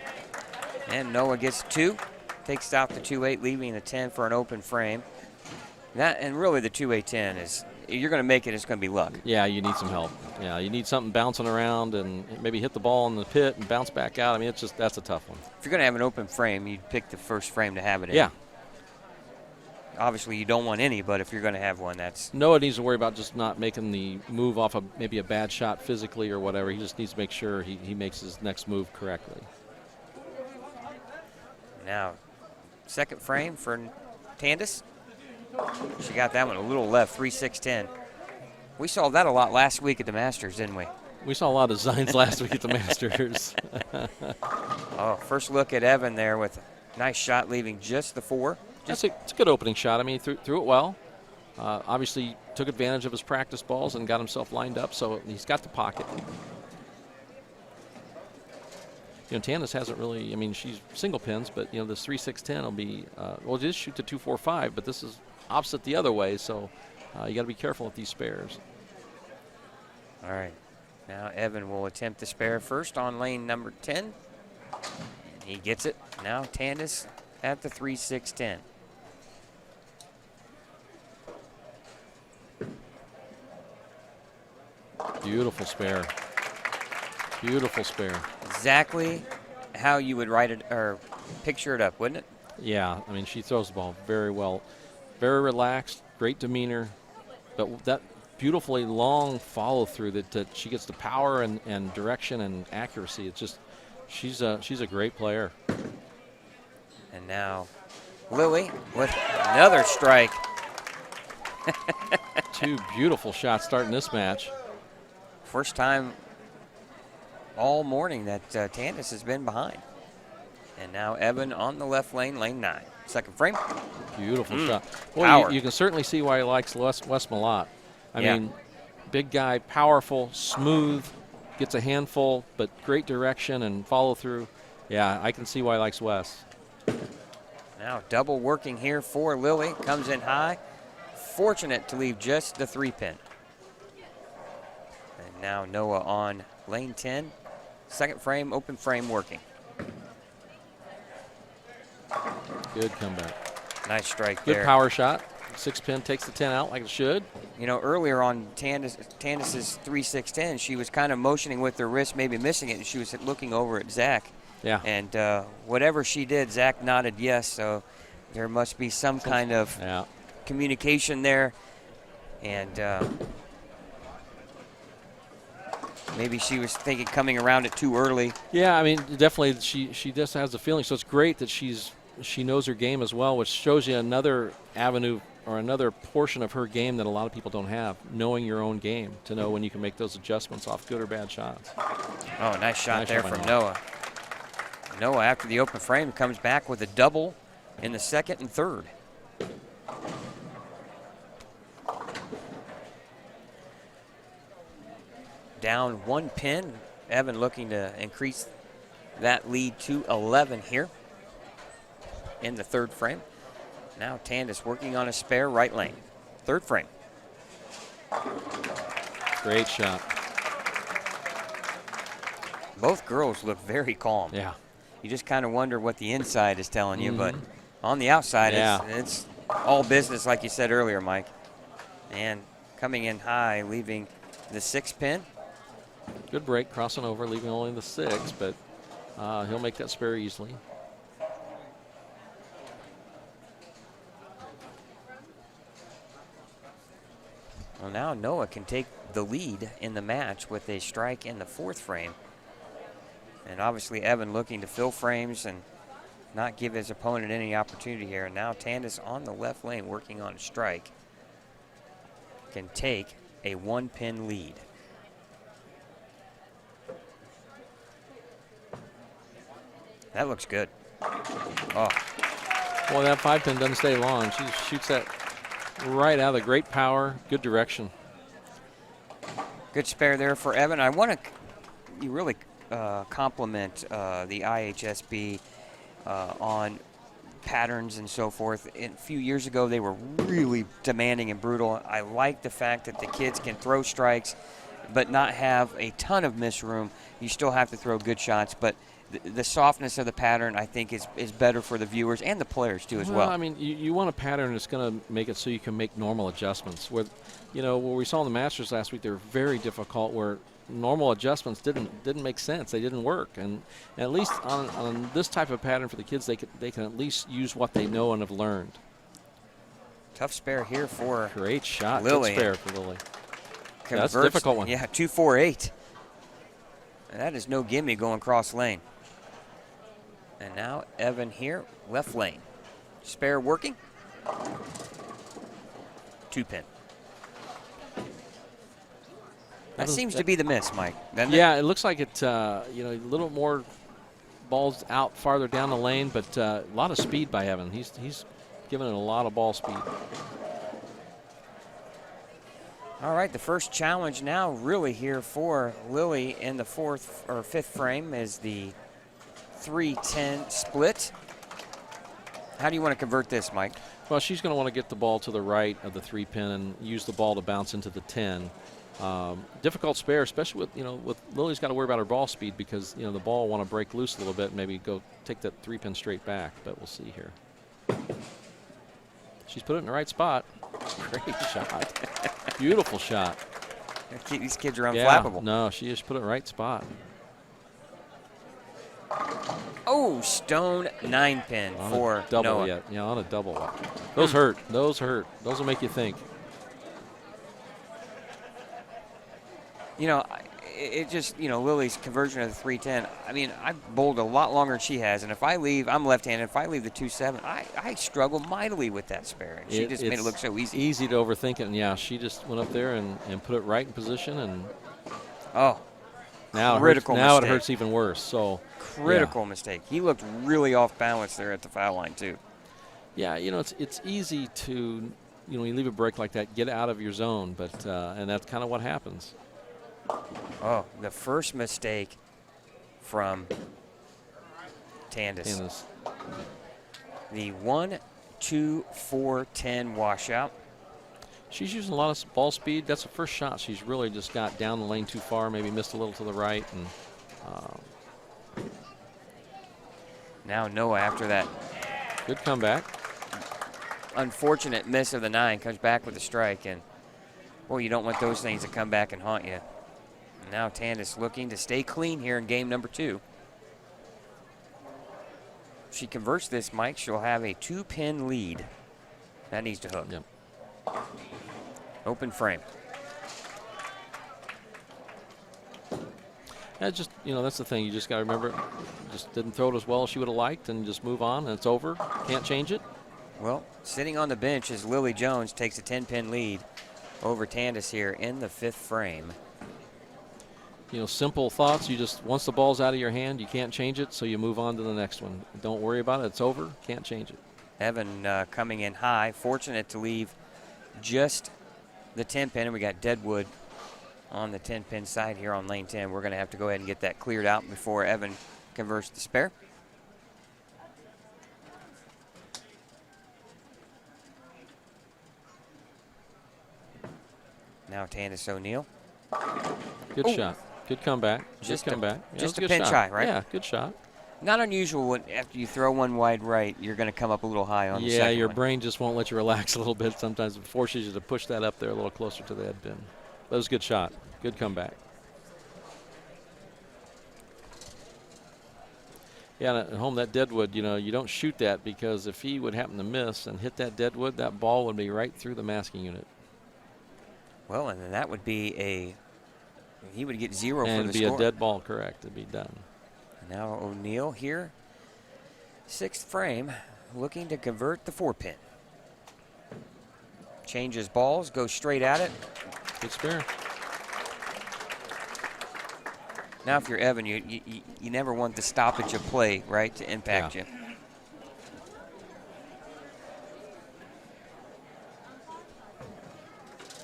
And Noah gets 2, takes out the 2-8, leaving the 10 for an open frame. And really the 2-8-10 is. You're going to make it, it's going to be luck. Yeah, you need some help. Yeah, you need something bouncing around and maybe hit the ball in the pit and bounce back out. I mean, that's a tough one. If you're going to have an open frame, you'd pick the first frame to have it in. Yeah. Obviously, you don't want any, but if you're going to have one, that's. Noah needs to worry about just not making the move off of maybe a bad shot physically or whatever. He just needs to make sure he makes his next move correctly. Now, second frame for Tanis. She got that one a little left, 3-6-10. We saw that a lot last week at the Masters, didn't we? We saw a lot of designs last week at the Masters. Oh, first look at Evan there with Nice shot, leaving just the 4. It's a good opening shot. I mean, he threw it well. Obviously, took advantage of his practice balls and got himself lined up, so he's got the pocket. You know, Tanis hasn't really, I mean, she's single pins, but, you know, this 3-6-10 will be, well, just shoot the 2-4-5, but this is opposite the other way, so you got to be careful with these spares. All right. Now Evan will attempt the spare first on lane number 10. And he gets it. Now Tanis at the 3-6-10. Beautiful spare. Beautiful spare. Exactly how you would write it or picture it up, wouldn't it? Yeah, I mean, she throws the ball very well. Very relaxed, great demeanor, but that beautifully long follow through that she gets the power and direction and accuracy. It's just, she's a great player. And now Lily with another strike. 2 beautiful shots starting this match. First time all morning that Tanis has been behind. And now Evan on the left lane, lane 9. Second frame. Beautiful shot. Well, Power. you can certainly see why he likes Wes Malott. I mean, big guy, powerful, smooth, gets a handful, but great direction and follow through. Yeah, I can see why he likes Wes. Now double working here for Lily. Comes in high. Fortunate to leave just the 3-pin. And now Noah on lane 10. Second frame, open frame working. Good comeback. Nice strike Good there. power shot. 6-pin takes the 10 out like it should. You know, earlier on Tanis's 3-6-10, she was kind of motioning with her wrist, maybe missing it, and she was looking over at Zach. Yeah. And whatever she did, Zach nodded yes, so there must be some kind of communication there. And maybe she was thinking coming around it too early. Yeah, I mean, definitely she just has the feeling. So it's great that she knows her game as well, which shows you another avenue or another portion of her game that a lot of people don't have, knowing your own game, to know when you can make those adjustments off good or bad shots. Oh, nice shot there from Noah. Noah, after the open frame, comes back with a double in the second and third. Down 1 pin. Evan looking to increase that lead to 11 here in the third frame. Now Tanis working on a spare right lane. Third frame. Great shot. Both girls look very calm. Yeah. You just kind of wonder what the inside is telling you, but on the outside, it's all business, like you said earlier, Mike. And coming in high, leaving the 6-pin. Good break, crossing over, leaving only the 6, but he'll make that spare easily. Well, now Noah can take the lead in the match with a strike in the 4th frame. And obviously Evan looking to fill frames and not give his opponent any opportunity here. And now Tanis on the left lane working on a strike can take a 1-pin lead. That looks good. Oh. Well, that 5-pin doesn't stay long. She shoots that right out of the great power, good direction. Good spare there for Evan. I want to really compliment the IHSB on patterns and so forth. A few years ago, they were really demanding and brutal. I like the fact that the kids can throw strikes but not have a ton of miss room. You still have to throw good shots, but the softness of the pattern, I think, is better for the viewers and the players, too, as well. I mean, you want a pattern that's going to make it so you can make normal adjustments. Where, you know, what we saw in the Masters last week, they were very difficult, where normal adjustments didn't make sense. They didn't work. And at least on this type of pattern for the kids, they can at least use what they know and have learned. Tough spare here for Great shot. Lily. Good spare for Lily. Converts, that's a difficult one. Yeah, 2-4-8. And that is no gimme going cross lane. And now Evan here, left lane. Spare working. 2-pin. That seems to be the miss, Mike. Yeah, it looks like it. You know, a little more ball's out farther down the lane, but a lot of speed by Evan. He's given it a lot of ball speed. All right, the first challenge now really here for Lily in the fourth or fifth frame is the 3-10 split. How do you want to convert this, Mike? Well, she's going to want to get the ball to the right of the 3-pin and use the ball to bounce into the 10. Difficult spare, especially with Lily's got to worry about her ball speed because the ball will want to break loose a little bit and maybe go take that 3-pin straight back. But we'll see here. She's put it in the right spot. Great shot. Beautiful shot. These kids are unflappable. No, she just put it in the right spot. Oh, stone 9-pin for double Noah. Yet. Yeah, on a double. Those hurt. Those hurt. Those will make you think. It just, Lily's conversion of the 3-10. I mean, I've bowled a lot longer than she has, and if I leave, I'm left-handed. If I leave the 2-7, I struggle mightily with that spare. She just made it look so easy. Easy to overthink it, and yeah, she just went up there and put it right in position, and now it hurts even worse. So critical mistake. He looked really off balance there at the foul line too. Yeah, it's easy to when you leave a break like that, get out of your zone, but and that's kind of what happens. Oh, the first mistake from Tanis. The 1-2-4-10 washout. She's using a lot of ball speed. That's the first shot. She's really just got down the lane too far, maybe missed a little to the right. And now Noah after that. Good comeback. Unfortunate miss of the 9 comes back with a strike. And, well, you don't want those things to come back and haunt you. Now Tanis looking to stay clean here in game number 2. If she converts this, Mike, she'll have a 2-pin lead. That needs to hook. Yep. Open frame. That's just, that's the thing. You just got to remember, just didn't throw it as well as she would have liked and just move on, and it's over. Can't change it. Well, sitting on the bench is Willie Jones, takes a 10-pin lead over Tanis here in the 5th frame. Simple thoughts. You just, once the ball's out of your hand, you can't change it, so you move on to the next one. Don't worry about it. It's over. Can't change it. Evan coming in high, fortunate to leave just the 10-pin, and we got Deadwood on the 10-pin side here on lane 10. We're going to have to go ahead and get that cleared out before Evan converts the spare. Now Tanis O'Neill. Good shot. Good comeback. Just good comeback. Just a pinch high, right? Yeah, good shot. Not unusual when after you throw one wide right, you're going to come up a little high on the second one. Yeah, your brain just won't let you relax a little bit. Sometimes it forces you to push that up there a little closer to the head pin. That was a good shot. Good comeback. Yeah, and at home, that Deadwood, you don't shoot that because if he would happen to miss and hit that Deadwood, that ball would be right through the masking unit. Well, and then that would be he would get 0 for the score. And it'd be a dead ball, correct. It'd be done. Now O'Neill here, 6th frame, looking to convert the 4-pin. Changes balls, goes straight at it. Good spare. Now if you're Evan, you never want the stoppage of play, right, to impact you.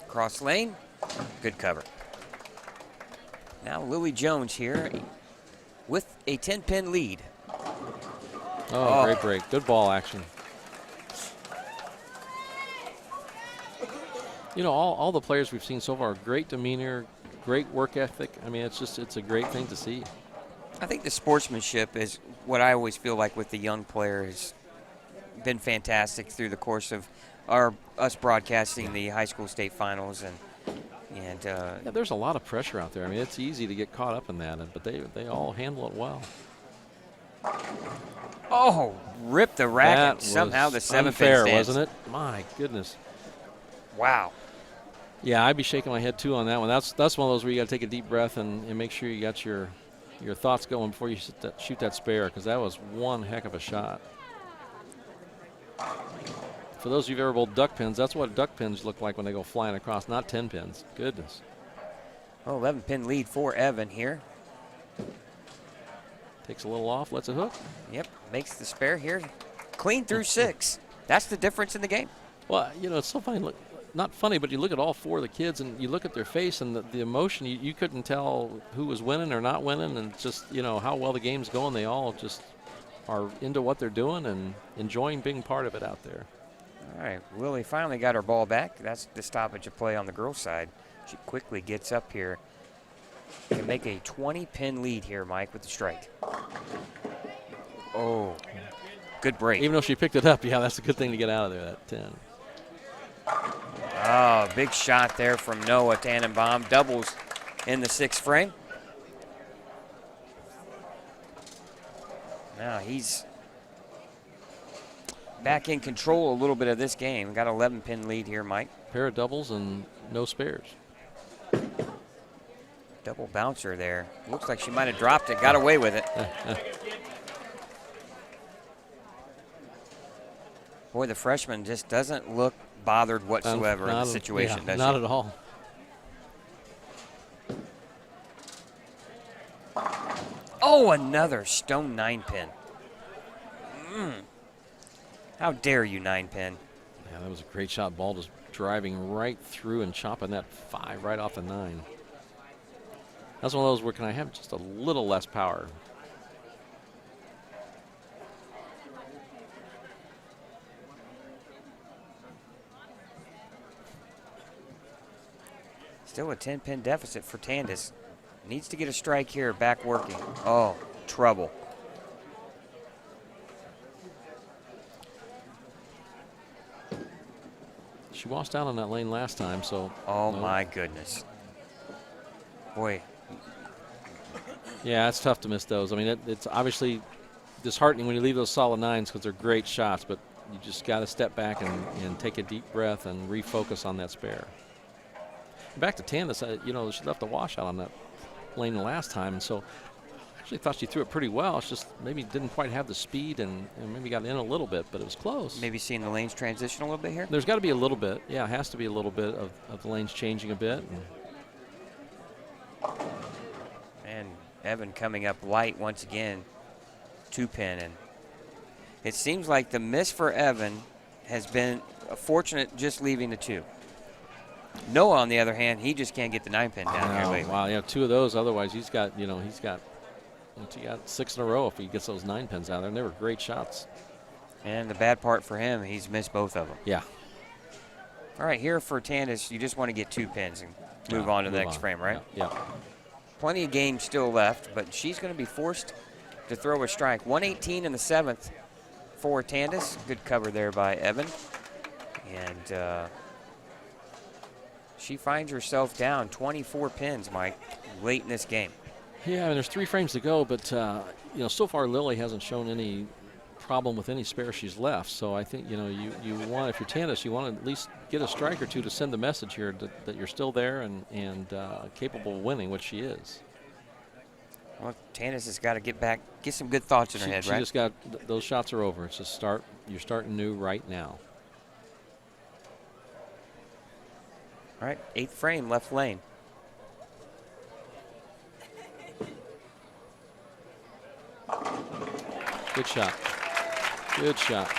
Cross lane, good cover. Now Willie Jones here with a 10-pin lead. Oh, great break. Good ball action. All the players we've seen so far, great demeanor, great work ethic. I mean, it's a great thing to see. I think the sportsmanship is what I always feel like with the young player has been fantastic through the course of us broadcasting the high school state finals. And there's a lot of pressure out there. I mean, it's easy to get caught up in that, but they all handle it well. Oh, ripped the racket. Somehow the 7-pin unfair, stands. wasn't it? My goodness. Wow. Yeah, I'd be shaking my head too on that one. That's one of those where you got to take a deep breath and make sure you got your thoughts going before you shoot that spare, because that was one heck of a shot. For those of you who've ever bowled duck pins, that's what duck pins look like when they go flying across, not 10 pins. Goodness. Oh, 11-pin lead for Evan here. Takes a little off, lets it hook. Yep, makes the spare here. Clean through 6. That's the difference in the game. Well, you know, it's so funny. Look, not funny, but you look at all 4 of the kids and you look at their face and the emotion. You couldn't tell who was winning or not winning, and just, you know, how well the game's going. They all just are into what they're doing and enjoying being part of it out there. All right, Willie finally got her ball back. That's the stoppage of play on the girls' side. She quickly gets up here. Can make a 20-pin lead here, Mike, with the strike. Oh, good break. Even though she picked it up, yeah, that's a good thing to get out of there, that 10. Oh, big shot there from Noah Tannenbaum. Doubles in the 6th frame. Now he's back in control a little bit of this game. Got an 11-pin lead here, Mike. Pair of doubles and no spares. Double bouncer there. Looks like she might have dropped it, got away with it. Boy, the freshman just doesn't look bothered whatsoever in the situation, does she? Not at all. Oh, another stone 9-pin. How dare you, 9-pin? Yeah, that was a great shot. Ball just driving right through and chopping that 5 right off the 9. That's one of those where can I have just a little less power? Still a 10-pin deficit for Tanis. Needs to get a strike here, back working. Oh, trouble. She washed out on that lane last time, so. Oh, my goodness. Boy. Yeah, it's tough to miss those. I mean, it's obviously disheartening when you leave those solid 9s because they're great shots, but you just got to step back and take a deep breath and refocus on that spare. Back to Tanis, you know, she left a washout on that lane the last time, and so I actually thought she threw it pretty well. It's just maybe didn't quite have the speed and maybe got in a little bit, but it was close. Maybe seeing the lanes transition a little bit here? There's got to be a little bit. Yeah, it has to be a little bit of the lanes changing a bit. And Evan coming up light once again, 2-pin. And it seems like the miss for Evan has been fortunate just leaving the 2. Noah, on the other hand, he just can't get the 9-pin down here lately. Wow, yeah, 2 of those. Otherwise, he got 6 in a row if he gets those 9-pins out there. And they were great shots. And the bad part for him, he's missed both of them. Yeah. All right, here for Tanis, you just want to get 2 pins and move on to the next frame, right? Yeah. Plenty of game still left, but she's going to be forced to throw a strike. 118 in the 7th for Tanis. Good cover there by Evan. And she finds herself down 24 pins, Mike, late in this game. Yeah, and there's 3 frames to go, but you know, so far Lily hasn't shown any problem with any spare she's left. So I think, you know, you want, if you're Tanis, you want to at least get a strike or 2 to send the message here that you're still there and capable of winning, which she is. Well, Tanis has got to get back, get some good thoughts in her head, right? She just got, those shots are over. It's a start. You're starting new right now. All right, 8th frame, left lane. Good shot. Good shot.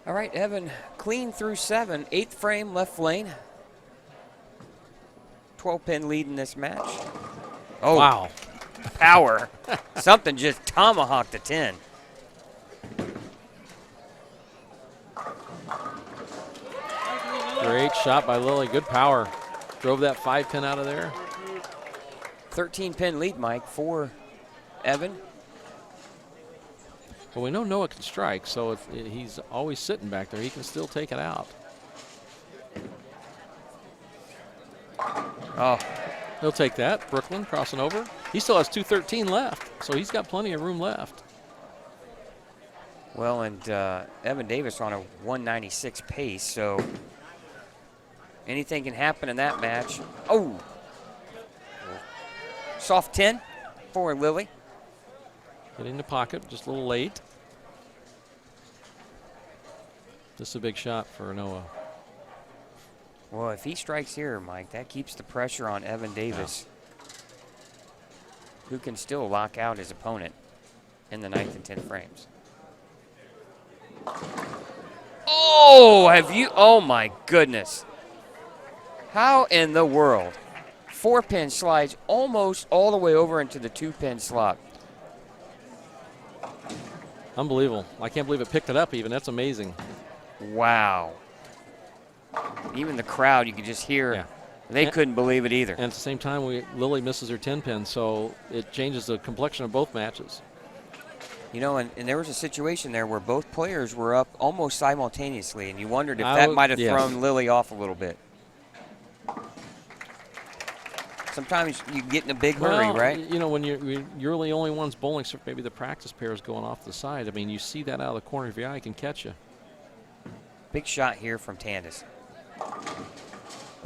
All right, Evan, clean through 7, 8th frame, left lane. 12-pin lead in this match. Oh, wow. Power. Something just tomahawked the 10. Great shot by Lily. Good power. Drove that 5-pin out of there. 13-pin lead, Mike, for Evan. Well, we know Noah can strike, so if he's always sitting back there, he can still take it out. Oh. He'll take that. Brooklyn crossing over. He still has 213 left, so he's got plenty of room left. Well, and Evan Davis on a 196 pace, so anything can happen in that match. Oh. Soft 10 for Lily. Getting the pocket, just a little late. This is a big shot for Noah. Well, if he strikes here, Mike, that keeps the pressure on Evan Davis. who can still lock out his opponent in the 9th and 10th frames. Oh my goodness. How in the world? 4-pin slides almost all the way over into the 2-pin slot. Unbelievable. I can't believe it picked it up even. That's amazing. Wow. Even the crowd, you could just hear, Yeah. they couldn't believe it either. And at the same time, Lily misses her 10-pin, so it changes the complexion of both matches. You know, and there was a situation there where both players were up almost simultaneously, and you wondered if that might have thrown Lily off a little bit. Sometimes you get in a big hurry, right? You know, when you're the only ones bowling, so maybe the practice pair is going off the side. I mean, you see that out of the corner of your eye, it can catch you. Big shot here from Tanis.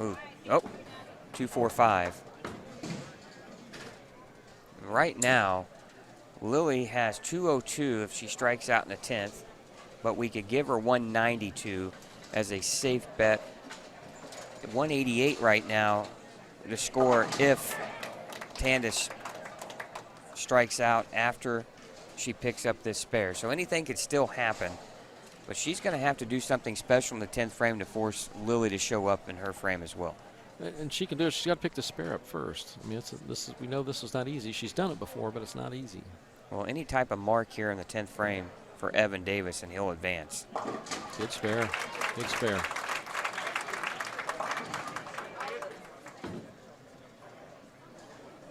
Ooh. Oh, 2-4-5. Right now, Lily has 202 if she strikes out in the 10th, but we could give her 192 as a safe bet. 188 right now to score if Tanis strikes out after she picks up this spare. So anything could still happen, but she's going to have to do something special in the 10th frame to force Lily to show up in her frame as well. And she can do it. She's got to pick the spare up first. I mean, we know this is not easy. She's done it before, but it's not easy. Well, any type of mark here in the 10th frame for Evan Davis, and he'll advance. Good spare. Good spare.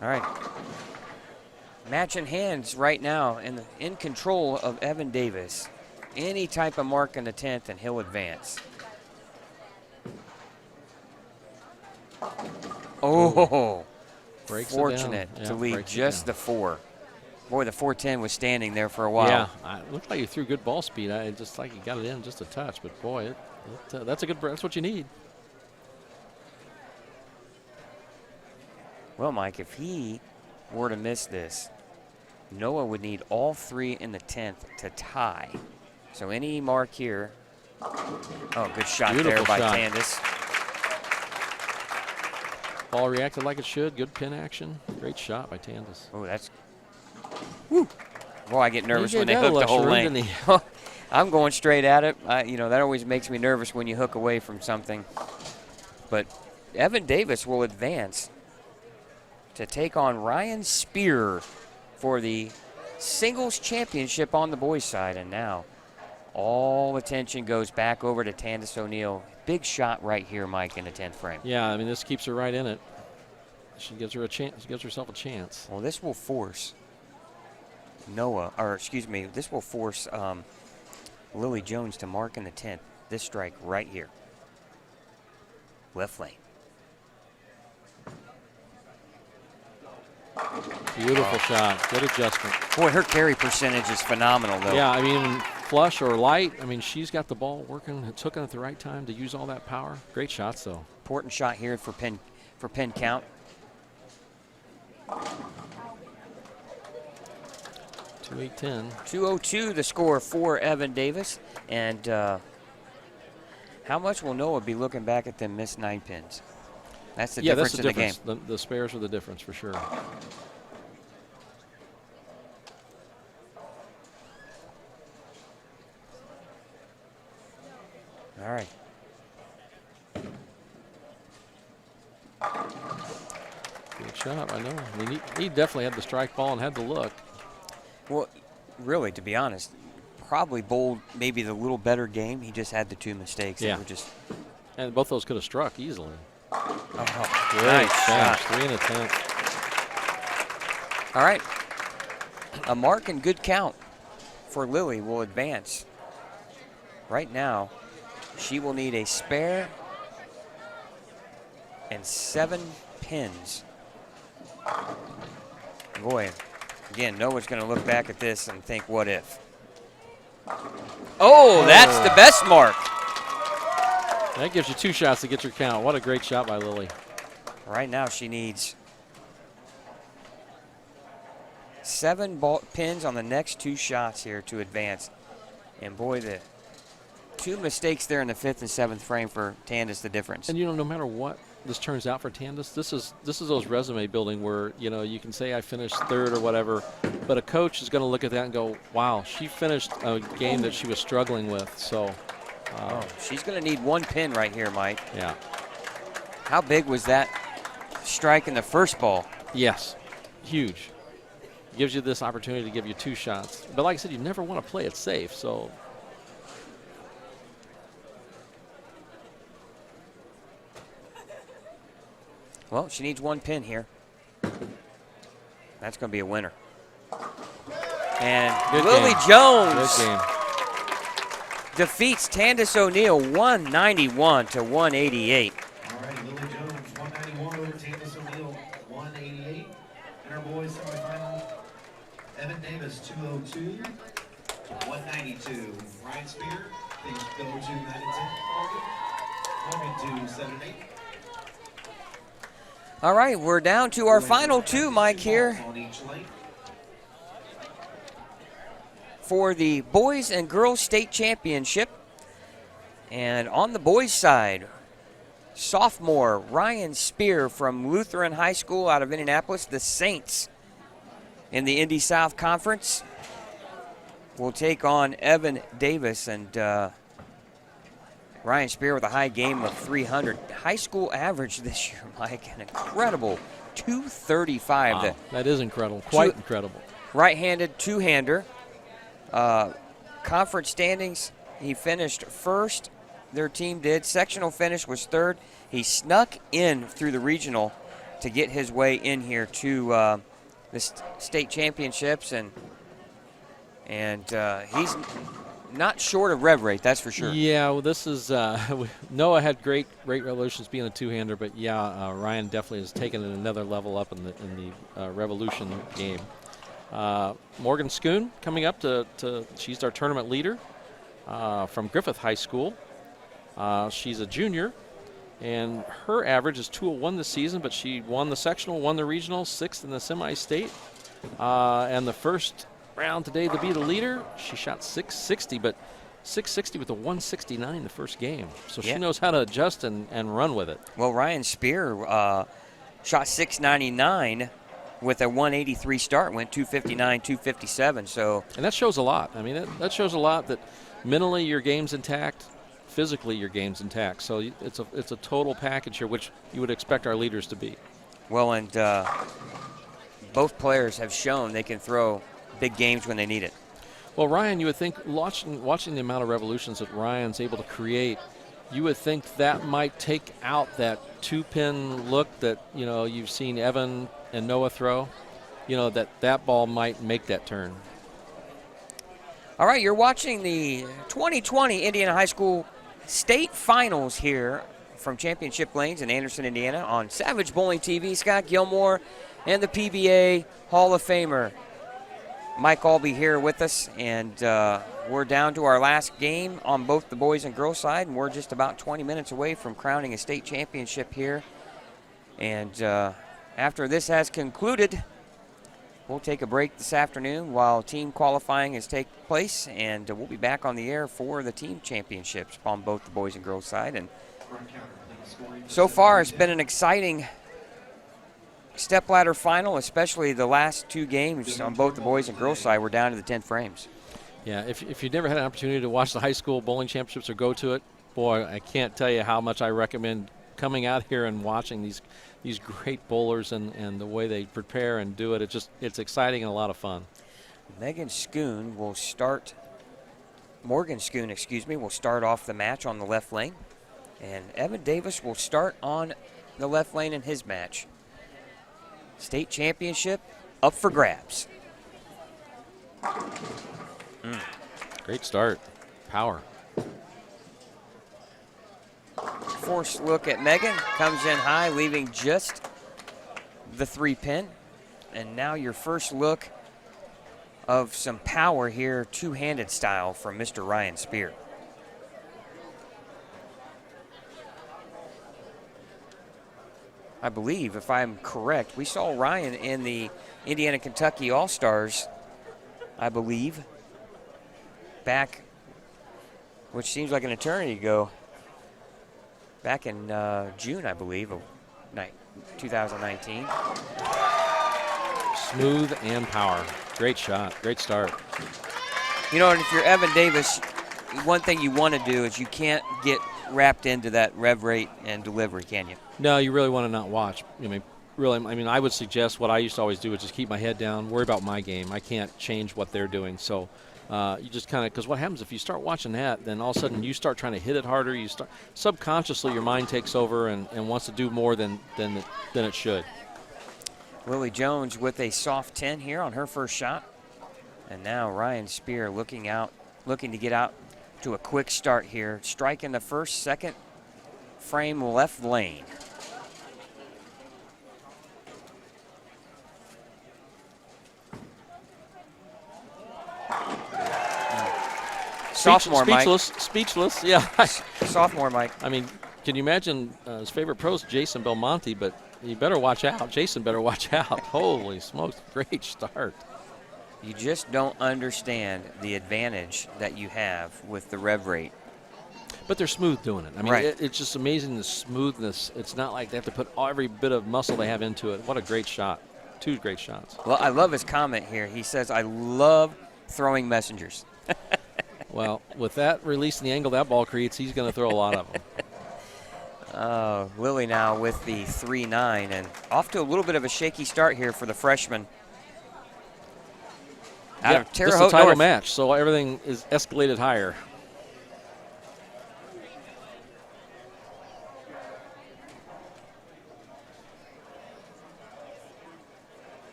All right. Match in hands right now, in control of Evan Davis. Any type of mark in the 10th, and he'll advance. Oh, fortunate to lead just the 4. Boy, the 410 was standing there for a while. Yeah, it looked like you threw good ball speed. I just like you got it in just a touch, but boy, that's what you need. Well, Mike, if he were to miss this, Noah would need all 3 in the 10th to tie. So any mark here. Oh, good shot there by Tanis. Ball reacted like it should. Good pin action. Great shot by Tanis. Oh, that's. Woo. Boy, I get nervous when they hook the whole lane. I'm going straight at it. You know, that always makes me nervous when you hook away from something. But Evan Davis will advance to take on Ryan Spear for the singles championship on the boys' side. And now all attention goes back over to Tanis O'Neill. Big shot right here, Mike, in the 10th frame. Yeah, I mean, this keeps her right in it. She gives her a chance. She gives herself a chance. Well, this will force this will force Willie Jones to mark in the 10th. This strike right here. Left lane. Beautiful shot. Good adjustment. Boy, her carry percentage is phenomenal, though. Yeah, I mean, flush or light, I mean, she's got the ball working. It's hooking at the right time to use all that power. Great shots, though. Important shot here for pin count. 2-8-10. 202 the score for Evan Davis. And how much will Noah be looking back at them missed 9 pins? That's the difference in the game. The spares are the difference for sure. All right. Good shot, I know. I mean, he definitely had the strike ball and had the look. Well, really, to be honest, probably bowled maybe the little better game. He just had the 2 mistakes. Yeah. That were just. And both those could have struck easily. Oh, Great nice shot. 3 and a 10. All right. A mark and good count for Lily will advance. Right now, she will need a spare and 7 pins. Boy, again, Noah's going to look back at this and think, what if? Oh, that's the best mark. That gives you 2 shots to get your count. What a great shot by Lily. Right now, she needs 7 pins on the next 2 shots here to advance. And boy, 2 mistakes there in the 5th and 7th frame for Tanis, the difference. And, no matter what this turns out for Tanis, this is those resume building where, you can say I finished 3rd or whatever, but a coach is going to look at that and go, wow, she finished a game that she was struggling with. So she's going to need 1 pin right here, Mike. Yeah. How big was that strike in the first ball? Yes, huge. Gives you this opportunity to give you 2 shots. But like I said, you never want to play it safe, so. Well, she needs 1 pin here. That's going to be a winner. And Good Willie game. Jones Good game. defeats Tanis O'Neill 191 to 188. All right, Willie Jones 191 over Tanis O'Neill 188. And our boys semifinal, Evan Davis 202 to 192. Ryan Spear, things go to 9 and 10. Morgan to 7 and 8. All right, we're down to our final 2, Mike, here On each lane. for the boys and girls state championship. And on the boys' side, sophomore Ryan Spear from Lutheran High School out of Indianapolis, the Saints in the Indy South Conference, will take on Evan Davis. And Ryan Spear with a high game of 300. High school average this year, Mike, an incredible 235. Wow, that is incredible, quite incredible. Right-handed two-hander. Conference standings, he finished first. Their team did. Sectional finish was 3rd. He snuck in through the regional to get his way in here to the state championships, and he's not short of rev rate, that's for sure. Yeah, well, this is Noah had great revolutions being a two-hander, but yeah, Ryan definitely has taken it another level up in the revolution game. Morgan Scoon coming up she's our tournament leader from Griffith High School. She's a junior, and her average is 201 this season, but she won the sectional, won the regional, 6th in the semi-state. And the first round today to be the leader, she shot 660, but 660 with a 169 in the first game. So she knows how to adjust and run with it. Well, Ryan Spear shot 699 with a 183 start, went 259, 257. So, and that shows a lot. I mean, that shows a lot that mentally your game's intact, physically your game's intact. So it's a total package here, which you would expect our leaders to be. well, and both players have shown they can throw big games when they need it. Well, Ryan, you would think watching the amount of revolutions that Ryan's able to create, you would think that might take out that 2-pin look that you've seen Evan and Noah throw. That ball might make that turn. All right, you're watching the 2020 Indiana High School State Finals here from Championship Lanes in Anderson, Indiana on Savage Bowling TV. Scott Gilmore and the PBA Hall of Famer Mike Albee here with us, and we're down to our last game on both the boys and girls side, and we're just about 20 minutes away from crowning a state championship here. And after this has concluded, we'll take a break this afternoon while team qualifying has taken place, and we'll be back on the air for the team championships on both the boys and girls side. And so far, it's been an exciting stepladder final, especially the last 2 games on both the boys and girls side. We're down to the 10 frames. Yeah, if you've never had an opportunity to watch the high school bowling championships or go to it, boy, I can't tell you how much I recommend coming out here and watching these great bowlers and the way they prepare and do it. It's exciting and a lot of fun. Morgan Scoon, will start off the match on the left lane, and Evan Davis will start on the left lane in his match. State championship up for grabs. Great start. Power. Forced look at Megan, comes in high, leaving just the 3-pin. And now your first look of some power here, two-handed style from Mr. Ryan Spear. I believe, if I'm correct, we saw Ryan in the Indiana-Kentucky All-Stars, I believe, back which seems like an eternity ago. Back in June, I believe, of 2019. Smooth and power. Great shot. Great start. You know, and if you're Evan Davis, one thing you want to do is you can't get wrapped into that rev rate and delivery, can you? No, you really want to not watch. I would suggest what I used to always do is just keep my head down, worry about my game. I can't change what they're doing. So you just kind of, because what happens if you start watching that, then all of a sudden you start trying to hit it harder. You start subconsciously, your mind takes over and wants to do more than it should. Willie Jones with a soft 10 here on her first shot. And now Ryan Spear looking to get out to a quick start here. Striking the first, second frame left lane. Sophomore Speechless, yeah. Sophomore Mike. I mean, can you imagine his favorite pro is Jason Belmonte, but you better watch out. Jason better watch out. Holy smokes, great start. You just don't understand the advantage that you have with the rev rate. But they're smooth doing it. I mean, right. It's just amazing the smoothness. It's not like they have to put every bit of muscle they have into it. What a great shot. 2 great shots. Well, I love his comment here. He says, I love throwing messengers. Well, with that release and the angle that ball creates, he's going to throw a lot of them. Willie now with the 3-9 and off to a little bit of a shaky start here for the freshman. Out of Terre this is Haute a title North. match, so everything is escalated higher.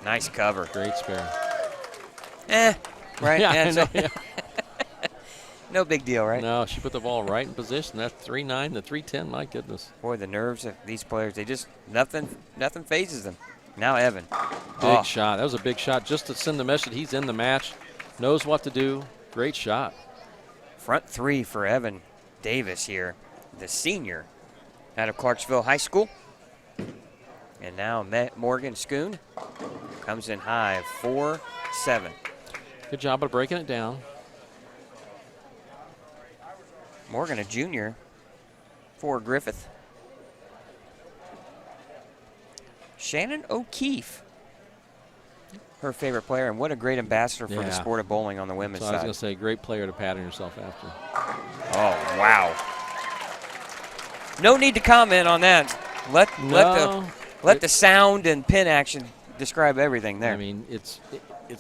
Nice cover. Great spare. Right? Yeah, I know, yeah. No big deal, right? No, she put the ball right in position. That's 3-9 to 3-10. My goodness. Boy, the nerves of these players, they just, nothing phases them. Now Evan. Big shot. That was a big shot just to send the message he's in the match, knows what to do. Great shot. Front 3 for Evan Davis here, the senior out of Clarksville High School. And now Morgan Scoon comes in high, 4-7. Good job of breaking it down. Morgan, a junior for Griffith. Shannon O'Keefe, her favorite player, and what a great ambassador for the sport of bowling on the women's side. I was going to say, great player to pattern yourself after. Oh, wow. No need to comment on that. Let the sound and pin action describe everything there. I mean, it's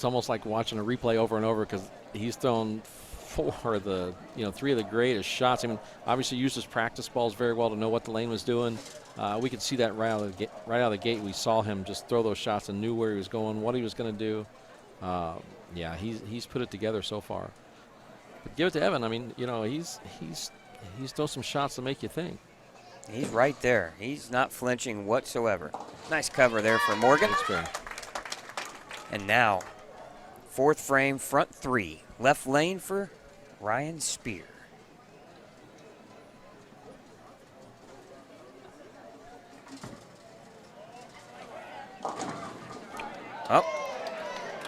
almost like watching a replay over and over because he's thrown 3 of the greatest shots. I mean, obviously used his practice balls very well to know what the lane was doing. We could see that right out of the gate. We saw him just throw those shots and knew where he was going, what he was going to do. Yeah, he's put it together so far. But give it to Evan. I mean, he's thrown some shots to make you think. He's right there. He's not flinching whatsoever. Nice cover there for Morgan. And now, 4th frame, front 3. Left lane for Ryan Spear. Oh.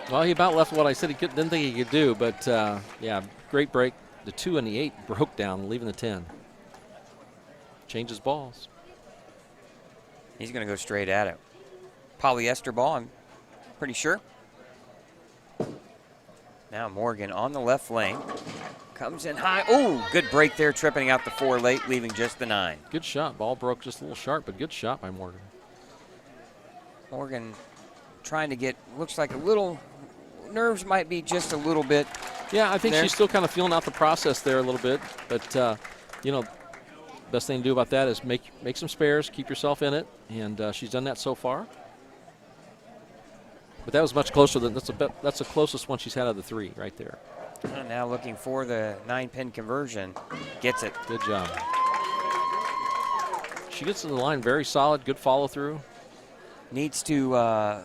Well, he about left what I said he didn't think he could do, but yeah, great break. The 2 and the 8 broke down, leaving the 10. Changes balls. He's going to go straight at it. Polyester ball, I'm pretty sure. Now Morgan on the left lane. Comes in high. Oh, good break there, tripping out the 4 late, leaving just the 9. Good shot. Ball broke just a little sharp, but good shot by Morgan. Morgan trying to get, looks like a little, nerves might be just a little bit. Yeah, I think there. She's still kind of feeling out the process there a little bit. But, best thing to do about that is make some spares, keep yourself in it, and she's done that so far. But that was much closer than that's the closest one she's had out of the 3 right there. And now looking for the 9-pin conversion, gets it. Good job. She gets to the line very solid, good follow through. Needs to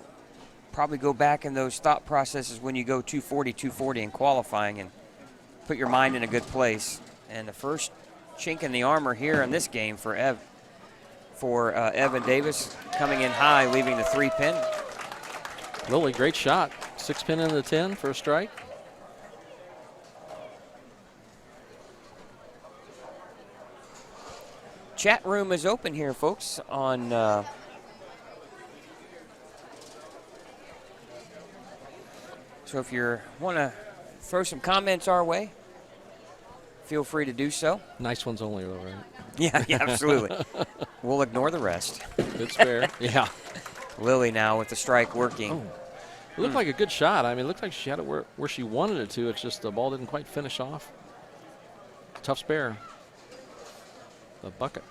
probably go back in those thought processes when you go 240 in qualifying and put your mind in a good place. And the first chink in the armor here in this game for Evan Davis, coming in high, leaving the 3-pin. Lily, great shot. 6-pin into the 10 for a strike. chat room is open here, folks, on so if you want to throw some comments our way, feel free to do so. Nice ones only, though, right? Yeah, absolutely. We'll ignore the rest. It's fair. Yeah. Lily now with the strike working. Oh. It looked like a good shot. I mean, it looked like she had it where she wanted it to. It's just the ball didn't quite finish off. Tough spare. The bucket.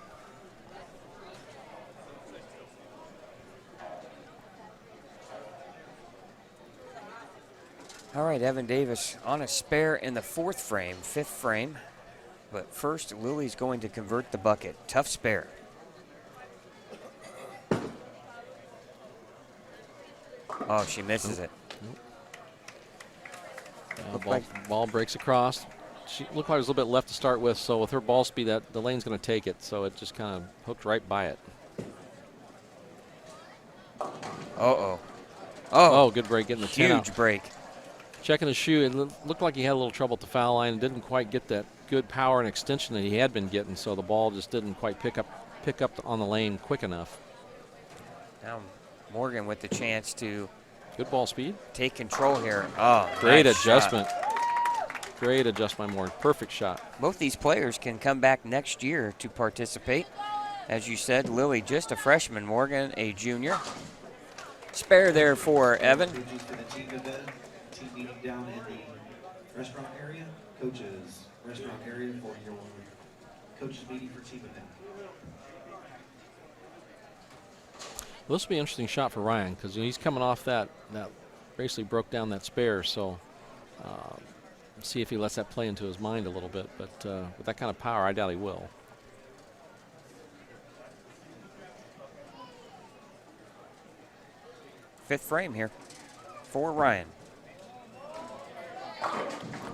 All right, Evan Davis on a spare in the fourth frame, fifth frame. But first, Lily's going to convert the bucket. Tough spare. Oh, she misses it. Ball breaks across. She looked like there was a little bit left to start with, so with her ball speed, the lane's going to take it. So it just kind of hooked right by it. Uh-oh. Oh, good break, getting the 10 out. Huge break. Checking his shoe, it looked like he had a little trouble at the foul line and didn't quite get that good power and extension that he had been getting, so the ball just didn't quite pick up on the lane quick enough. Now Morgan with the chance to good ball speed. Take control here. Oh, great nice adjustment. Shot. Great adjustment by Morgan. Perfect shot. Both these players can come back next year to participate. As you said, Lily just a freshman, Morgan a junior. Spare there for Evan. Team meeting down in the restaurant area. Coaches restaurant area for your coaches meeting for team event. Well, this will be an interesting shot for Ryan because he's coming off that basically broke down that spare. So see if he lets that play into his mind a little bit. But with that kind of power, I doubt he will. Fifth frame here for Ryan.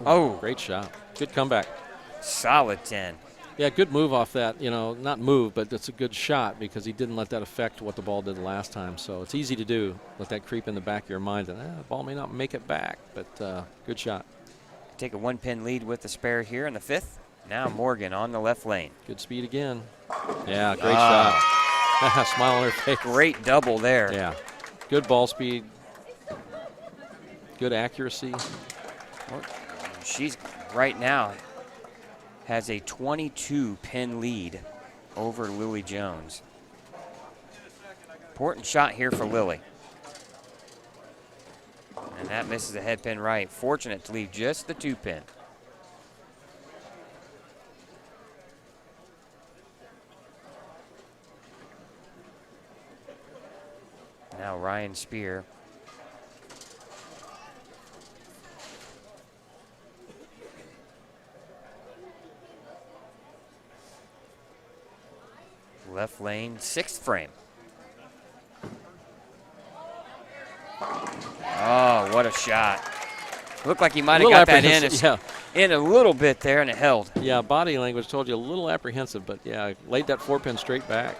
Oh, great shot. Good comeback. Solid 10. Yeah, good move off that. You know, not move, but it's a good shot because he didn't let that affect what the ball did the last time. So it's easy to do. Let that creep in the back of your mind. And the ball may not make it back, but good shot. Take a one-pin lead with the spare here in the fifth. Now Morgan on the left lane. Good speed again. Yeah, great shot. Smile on her face. Great double there. Yeah. Good ball speed. Good accuracy. Well, she's right now has a 22-pin lead over Willie Jones. Important shot here for Lily. And that misses a head pin right. Fortunate to leave just the 2-pin. Now Ryan Spear. Left lane, sixth frame. Oh, what a shot. Looked like he might have got that in a little bit there, and it held. Yeah, body language told you a little apprehensive, but yeah, laid that 4-pin straight back.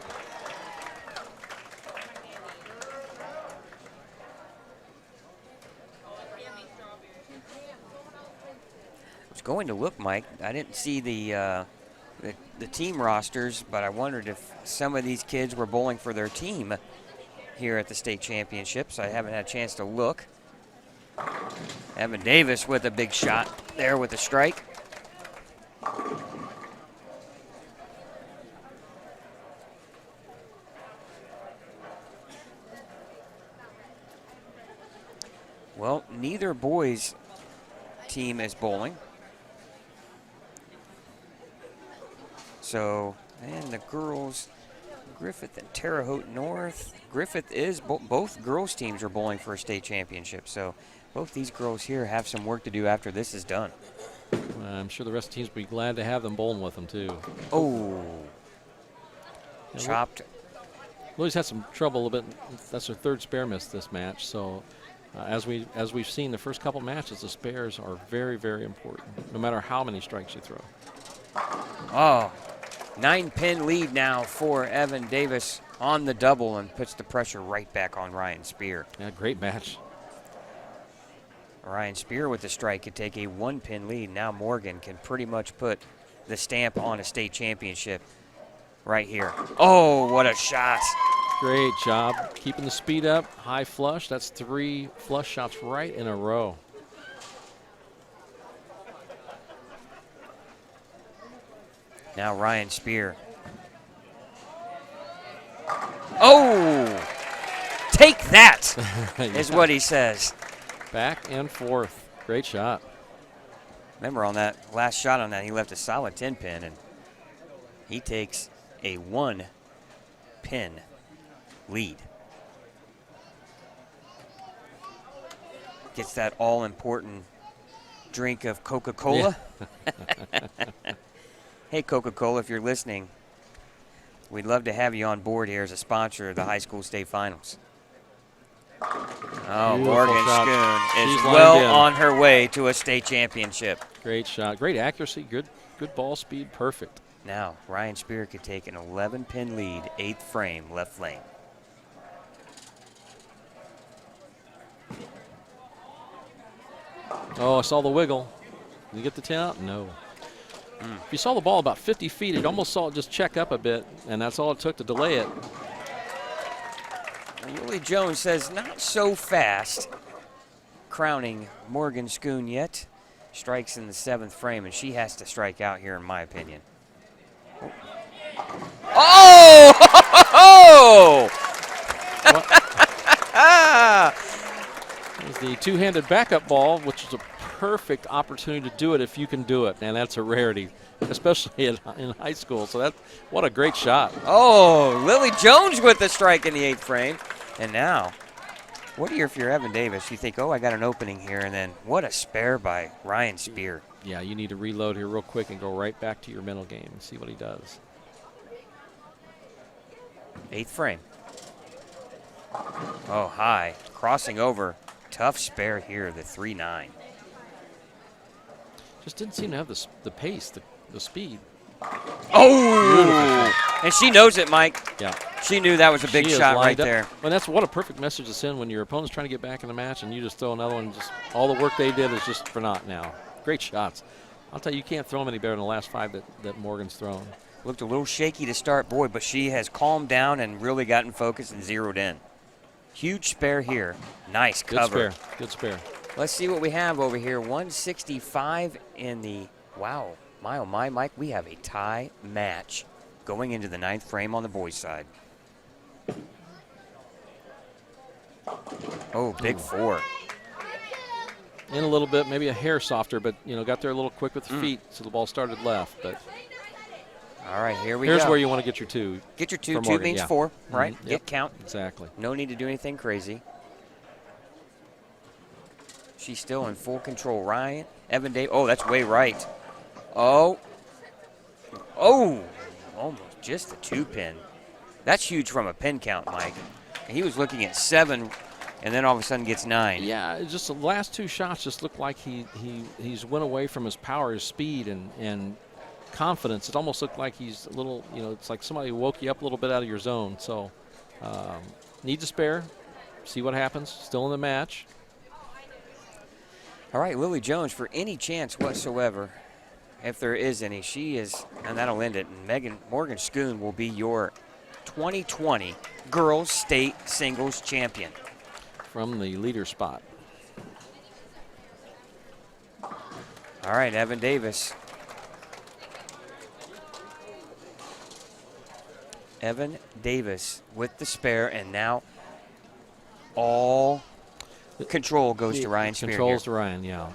I was going to look, Mike. I didn't see the team rosters, but I wondered if some of these kids were bowling for their team here at the state championships. I haven't had a chance to look. Evan Davis with a big shot there with the strike. Well, neither boys' team is bowling. So, and the girls, Griffith and Terre Haute North. Griffith is, both girls' teams are bowling for a state championship. So, both these girls here have some work to do after this is done. I'm sure the rest of the teams will be glad to have them bowling with them, too. Oh. Chopped. Lily's had some trouble a little bit. That's her third spare miss this match. So, as we've seen the first couple matches, the spares are very, very important, no matter how many strikes you throw. Oh. 9-pin lead now for Evan Davis on the double and puts the pressure right back on Ryan Spear. Yeah, great match. Ryan Spear with the strike could take a 1-pin lead. Now Morgan can pretty much put the stamp on a state championship. right here. Oh, what a shot. Great job keeping the speed up. High flush. That's 3 flush shots right in a row. Now Ryan Spear. Oh! Take that, is what he says. Back and forth. Great shot. Remember on that last shot on that, he left a solid 10 pin, and he takes a 1 pin lead. Gets that all-important drink of Coca-Cola. Yeah. Hey, Coca-Cola, if you're listening, we'd love to have you on board here as a sponsor of the high school state finals. Oh, Beautiful Morgan shot. Scoon is She's lined well in. on her way to a state championship. Great shot. Great accuracy. Good ball speed. Perfect. Now, Ryan Spear could take an 11-pin lead, 8th frame, left lane. Oh, I saw the wiggle. Did you get the 10 out? No. If you saw the ball about 50 feet, it almost saw it just check up a bit, and that's all it took to delay it. Willie Jones says not so fast. Crowning Morgan Scoon yet. Strikes in the 7th frame, and she has to strike out here, in my opinion. Oh! It was the two-handed backup ball, which is a perfect opportunity to do it if you can do it, and that's a rarity, especially in high school. So what a great shot. Oh, Willie Jones with the strike in the 8th frame. And now, if you're Evan Davis, you think, oh, I got an opening here, and then what a spare by Ryan Spear. Yeah, you need to reload here real quick and go right back to your mental game and see what he does. 8th frame. Oh, high. Crossing over. Tough spare here, the 3-9. Just didn't seem to have the pace, the speed. Oh! And she knows it, Mike. Yeah. She knew that was a big shot right there. And that's what a perfect message to send when your opponent's trying to get back in the match and you just throw another one. Just all the work they did is just for naught now. Great shots. I'll tell you, you can't throw them any better than the last 5 that Morgan's thrown. Looked a little shaky to start, boy, but she has calmed down and really gotten focused and zeroed in. Huge spare here. Nice cover. Good spare. Let's see what we have over here. 165 in the, wow, my oh my, Mike, we have a tie match going into the 9th frame on the boys' side. Oh, big 4. In a little bit, maybe a hair softer, but, got there a little quick with the feet, so the ball started left. But all right, here we go. Here's where you want to get your 2. Get your 2. 2 means 4, right? Yep. Get count. Exactly. No need to do anything crazy. She's still in full control. Ryan, Evan Davis. Oh, that's way right. Oh, almost just a 2-pin. That's huge from a pin count, Mike. And he was looking at 7, and then all of a sudden gets 9. Yeah, it's just the last 2 shots just looked like he's went away from his power, his speed, and confidence. It almost looked like he's a little, it's like somebody woke you up a little bit out of your zone. So needs a spare. See what happens. Still in the match. All right, Willie Jones, for any chance whatsoever, if there is any, she is, and that'll end it. And Morgan Scoon will be your 2020 Girls State Singles Champion. From the leader spot. All right, Evan Davis. Evan Davis with the spare, and now all control goes to Ryan Spear. Controls to Ryan, yeah.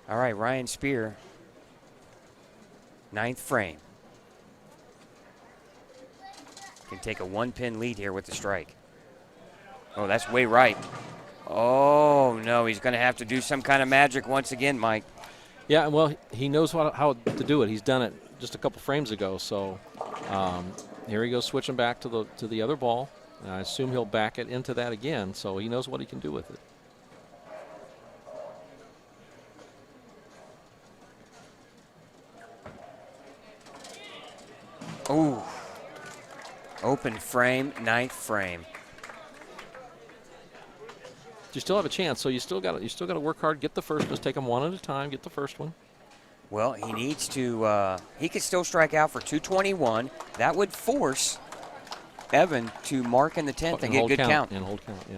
All right, Ryan Spear, 9th frame. Can take a 1-pin lead here with the strike. Oh, that's way right. Oh, no, he's going to have to do some kind of magic once again, Mike. Yeah, well, he knows how to do it. He's done it just a couple frames ago. So here he goes switching back to the other ball. And I assume he'll back it into that again. So he knows what he can do with it. Ooh. Open frame, 9th frame. you still have a chance. So you still got to work hard, get the first. Just take them one at a time. Get the first one. Well, he needs to. He could still strike out for 221. That would force Evan to mark in the 10th and get good count. And hold count. Yeah.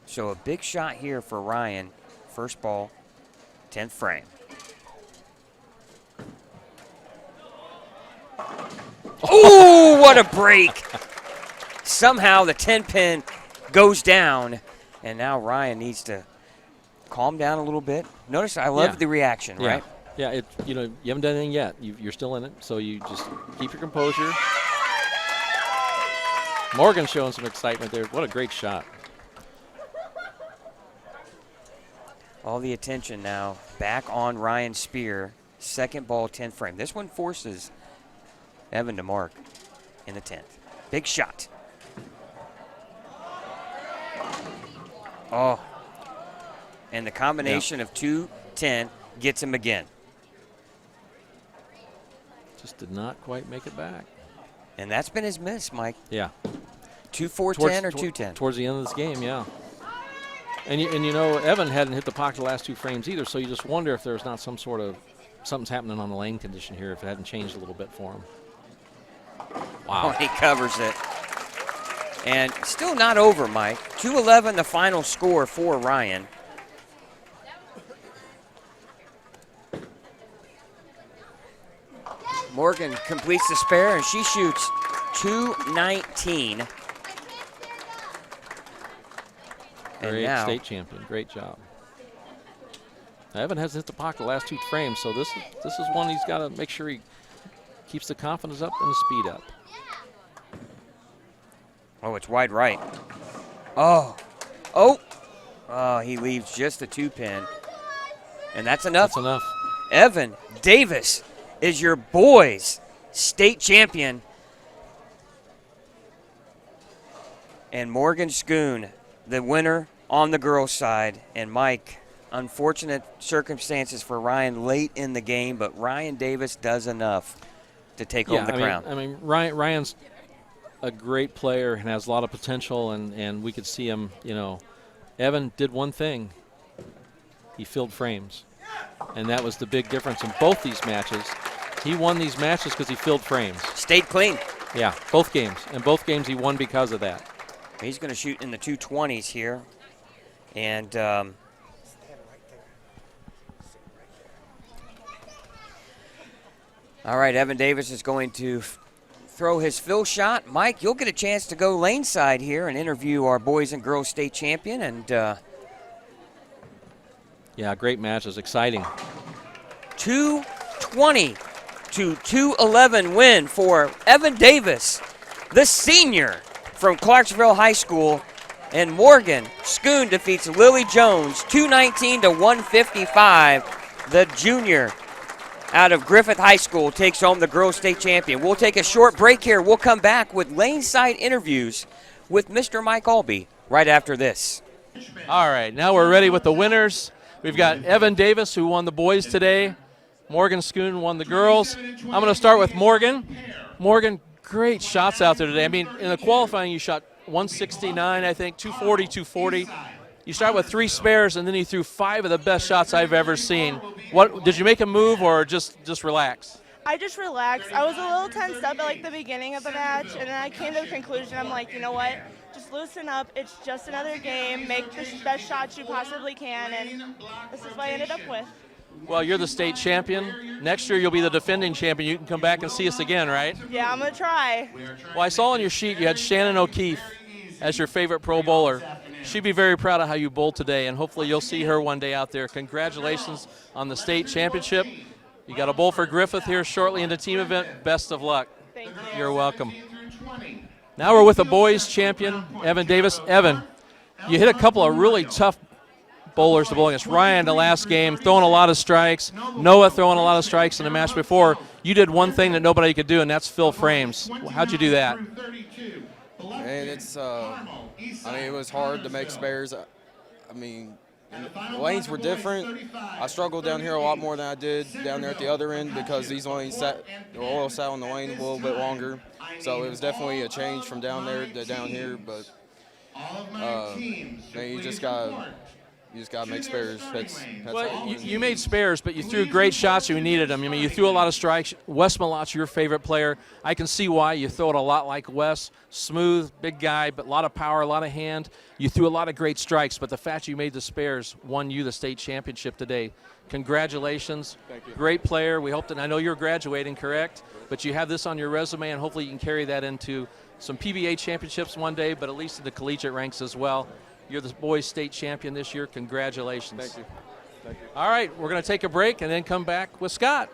So a big shot here for Ryan. First ball, 10th frame. Oh, what a break! Somehow the 10-pin goes down, and now Ryan needs to calm down a little bit. Notice I love the reaction, right? Yeah, you haven't done anything yet. You're still in it, so you just keep your composure. Morgan's showing some excitement there. What a great shot. All the attention now back on Ryan Spear. Second ball, 10th frame. This one forces Evan to mark in the 10th. Big shot. Oh. And the combination of 2-10 gets him again. Just did not quite make it back. And that's been his miss, Mike. Yeah. 2-4-10 or 2-10? Towards the end of this game, yeah. And you know, Evan hadn't hit the pocket the last two frames either, so you just wonder if there's not something's happening on the lane condition here, if it hadn't changed a little bit for him. Wow. Oh, he covers it. And still not over, Mike. 2-11 the final score for Ryan. Morgan completes the spare, and she shoots 219. Great state champion. Great job. Evan hasn't hit the pocket the last two frames, so this is one he's got to make sure he keeps the confidence up and the speed up. Oh, it's wide right. Oh. Oh. Oh, he leaves just a 2-pin. And that's enough. That's enough. Evan Davis is your boys' state champion. And Morgan Scoon, the winner on the girls' side. And Mike, unfortunate circumstances for Ryan late in the game, but Ryan Davis does enough to take home the crown. I mean, Ryan's a great player and has a lot of potential, and we could see him, you know. Evan did one thing. He filled frames. And that was the big difference in both these matches. He won these matches because he filled frames. Stayed clean. Yeah, both games. And both games he won because of that. He's going to shoot in the 220s here. And all right, Evan Davis is going to throw his fill shot. Mike, you'll get a chance to go lane side here and interview our boys and girls state champion. And yeah, great matches, exciting. 220 to 211 win for Evan Davis, the senior from Clarksville High School. And Morgan Scoon defeats Willie Jones 219 to 155. The junior out of Griffith High School takes home the girls state champion. We'll take a short break here. We'll come back with lane side interviews with Mr. Mike Albee right after this. All right, now we're ready with the winners. We've got Evan Davis, who won the boys today. Morgan Scoon won the girls. I'm going to start with Morgan. Morgan, great shots out there today. I mean, in the qualifying, you shot 169, I think, 240, 240. You start with 3 spares, and then you threw 5 of the best shots I've ever seen. What did you make a move or just relax? I just relaxed. I was a little tensed up at the beginning of the match, and then I came to the conclusion. I'm like, you know what? Just loosen up. It's just another game. Make the best shots you possibly can, and this is what I ended up with. Well, you're the state champion. Next year you'll be the defending champion. You can come back and see us again, right? Yeah, I'm going to try. Well, I saw on your sheet you had Shannon O'Keefe as your favorite pro bowler. She'd be very proud of how you bowled today, and hopefully you'll see her one day out there. Congratulations on the state championship. You got a bowl for Griffith here shortly in the team event. Best of luck. Thank you. You're welcome. Now we're with the boys champion, Evan Davis. Evan, you hit a couple of really tough bowlers to bowl against. Ryan the last game, throwing a lot of strikes. Noah throwing a lot of strikes in the match before. You did one thing that nobody could do, and that's fill frames. How'd you do that? And it's, I mean, it was hard to make spares. I mean, the lanes were different. I struggled down here a lot more than I did down there at the other end because these lanes the oil sat on the lane a little bit longer. So it was definitely a change from down there to down here. But Man, you just gotta make spares. That's Well, all. you made spares, but you threw great shots when you needed them. I mean, you threw a lot of strikes. Wes Malott's your favorite player. I can see why. You throw it a lot like Wes. Smooth, big guy, but a lot of power, a lot of hand. You threw a lot of great strikes, but the fact you made the spares won you the state championship today. Congratulations. Thank you. Great player. We hope that, I know you're graduating, correct? But you have this on your resume, and hopefully you can carry that into some PBA championships one day, but at least in the collegiate ranks as well. You're the boys state champion this year. Congratulations. Thank you. Thank you. All right, we're going to take a break and then come back with Scott.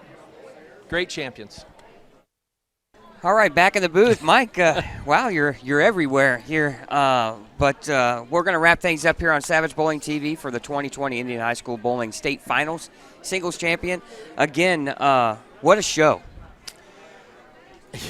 Great champions. All right, back in the booth, Mike. Wow, you're everywhere here. But we're going to wrap things up here on Savage Bowling TV for the 2020 Indiana High School Bowling State Finals, singles champion. Again, what a show!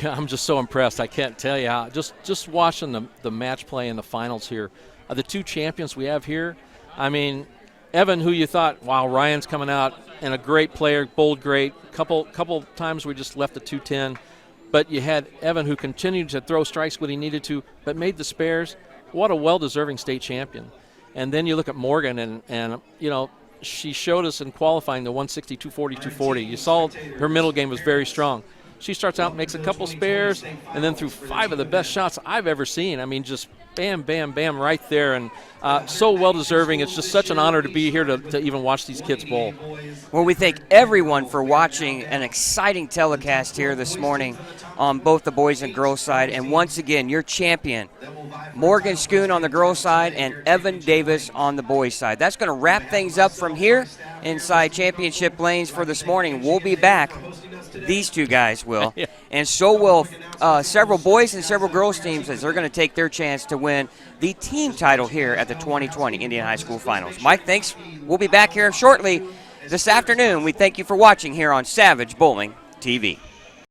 Yeah, I'm just so impressed. I can't tell you how. Just watching the match play in the finals here. The two champions we have here, I mean, Evan, who you thought, wow, Ryan's coming out, and a great player, bowled great. Couple times we just left the 210. But you had Evan, who continued to throw strikes when he needed to, but made the spares. What a well-deserving state champion. And then you look at Morgan, and you know, she showed us in qualifying the 160, 240, 240. You saw her middle game was very strong. She starts out, makes a couple spares, and then threw 5 of the best shots I've ever seen. I mean, just bam, bam, bam right there. And so well-deserving. It's just such an honor to be here to even watch these kids bowl. Well, we thank everyone for watching an exciting telecast here this morning on both the boys and girls side. And once again, your champion, Morgan Scoon on the girls side and Evan Davis on the boys side. That's going to wrap things up from here inside championship lanes for this morning. We'll be back. These two guys will. Yeah. And so will several boys and several girls teams, as they're going to take their chance to win the team title here at the 2020 Indiana High School Finals. Mike, thanks. We'll be back here shortly this afternoon. We thank you for watching here on Savage Bowling TV.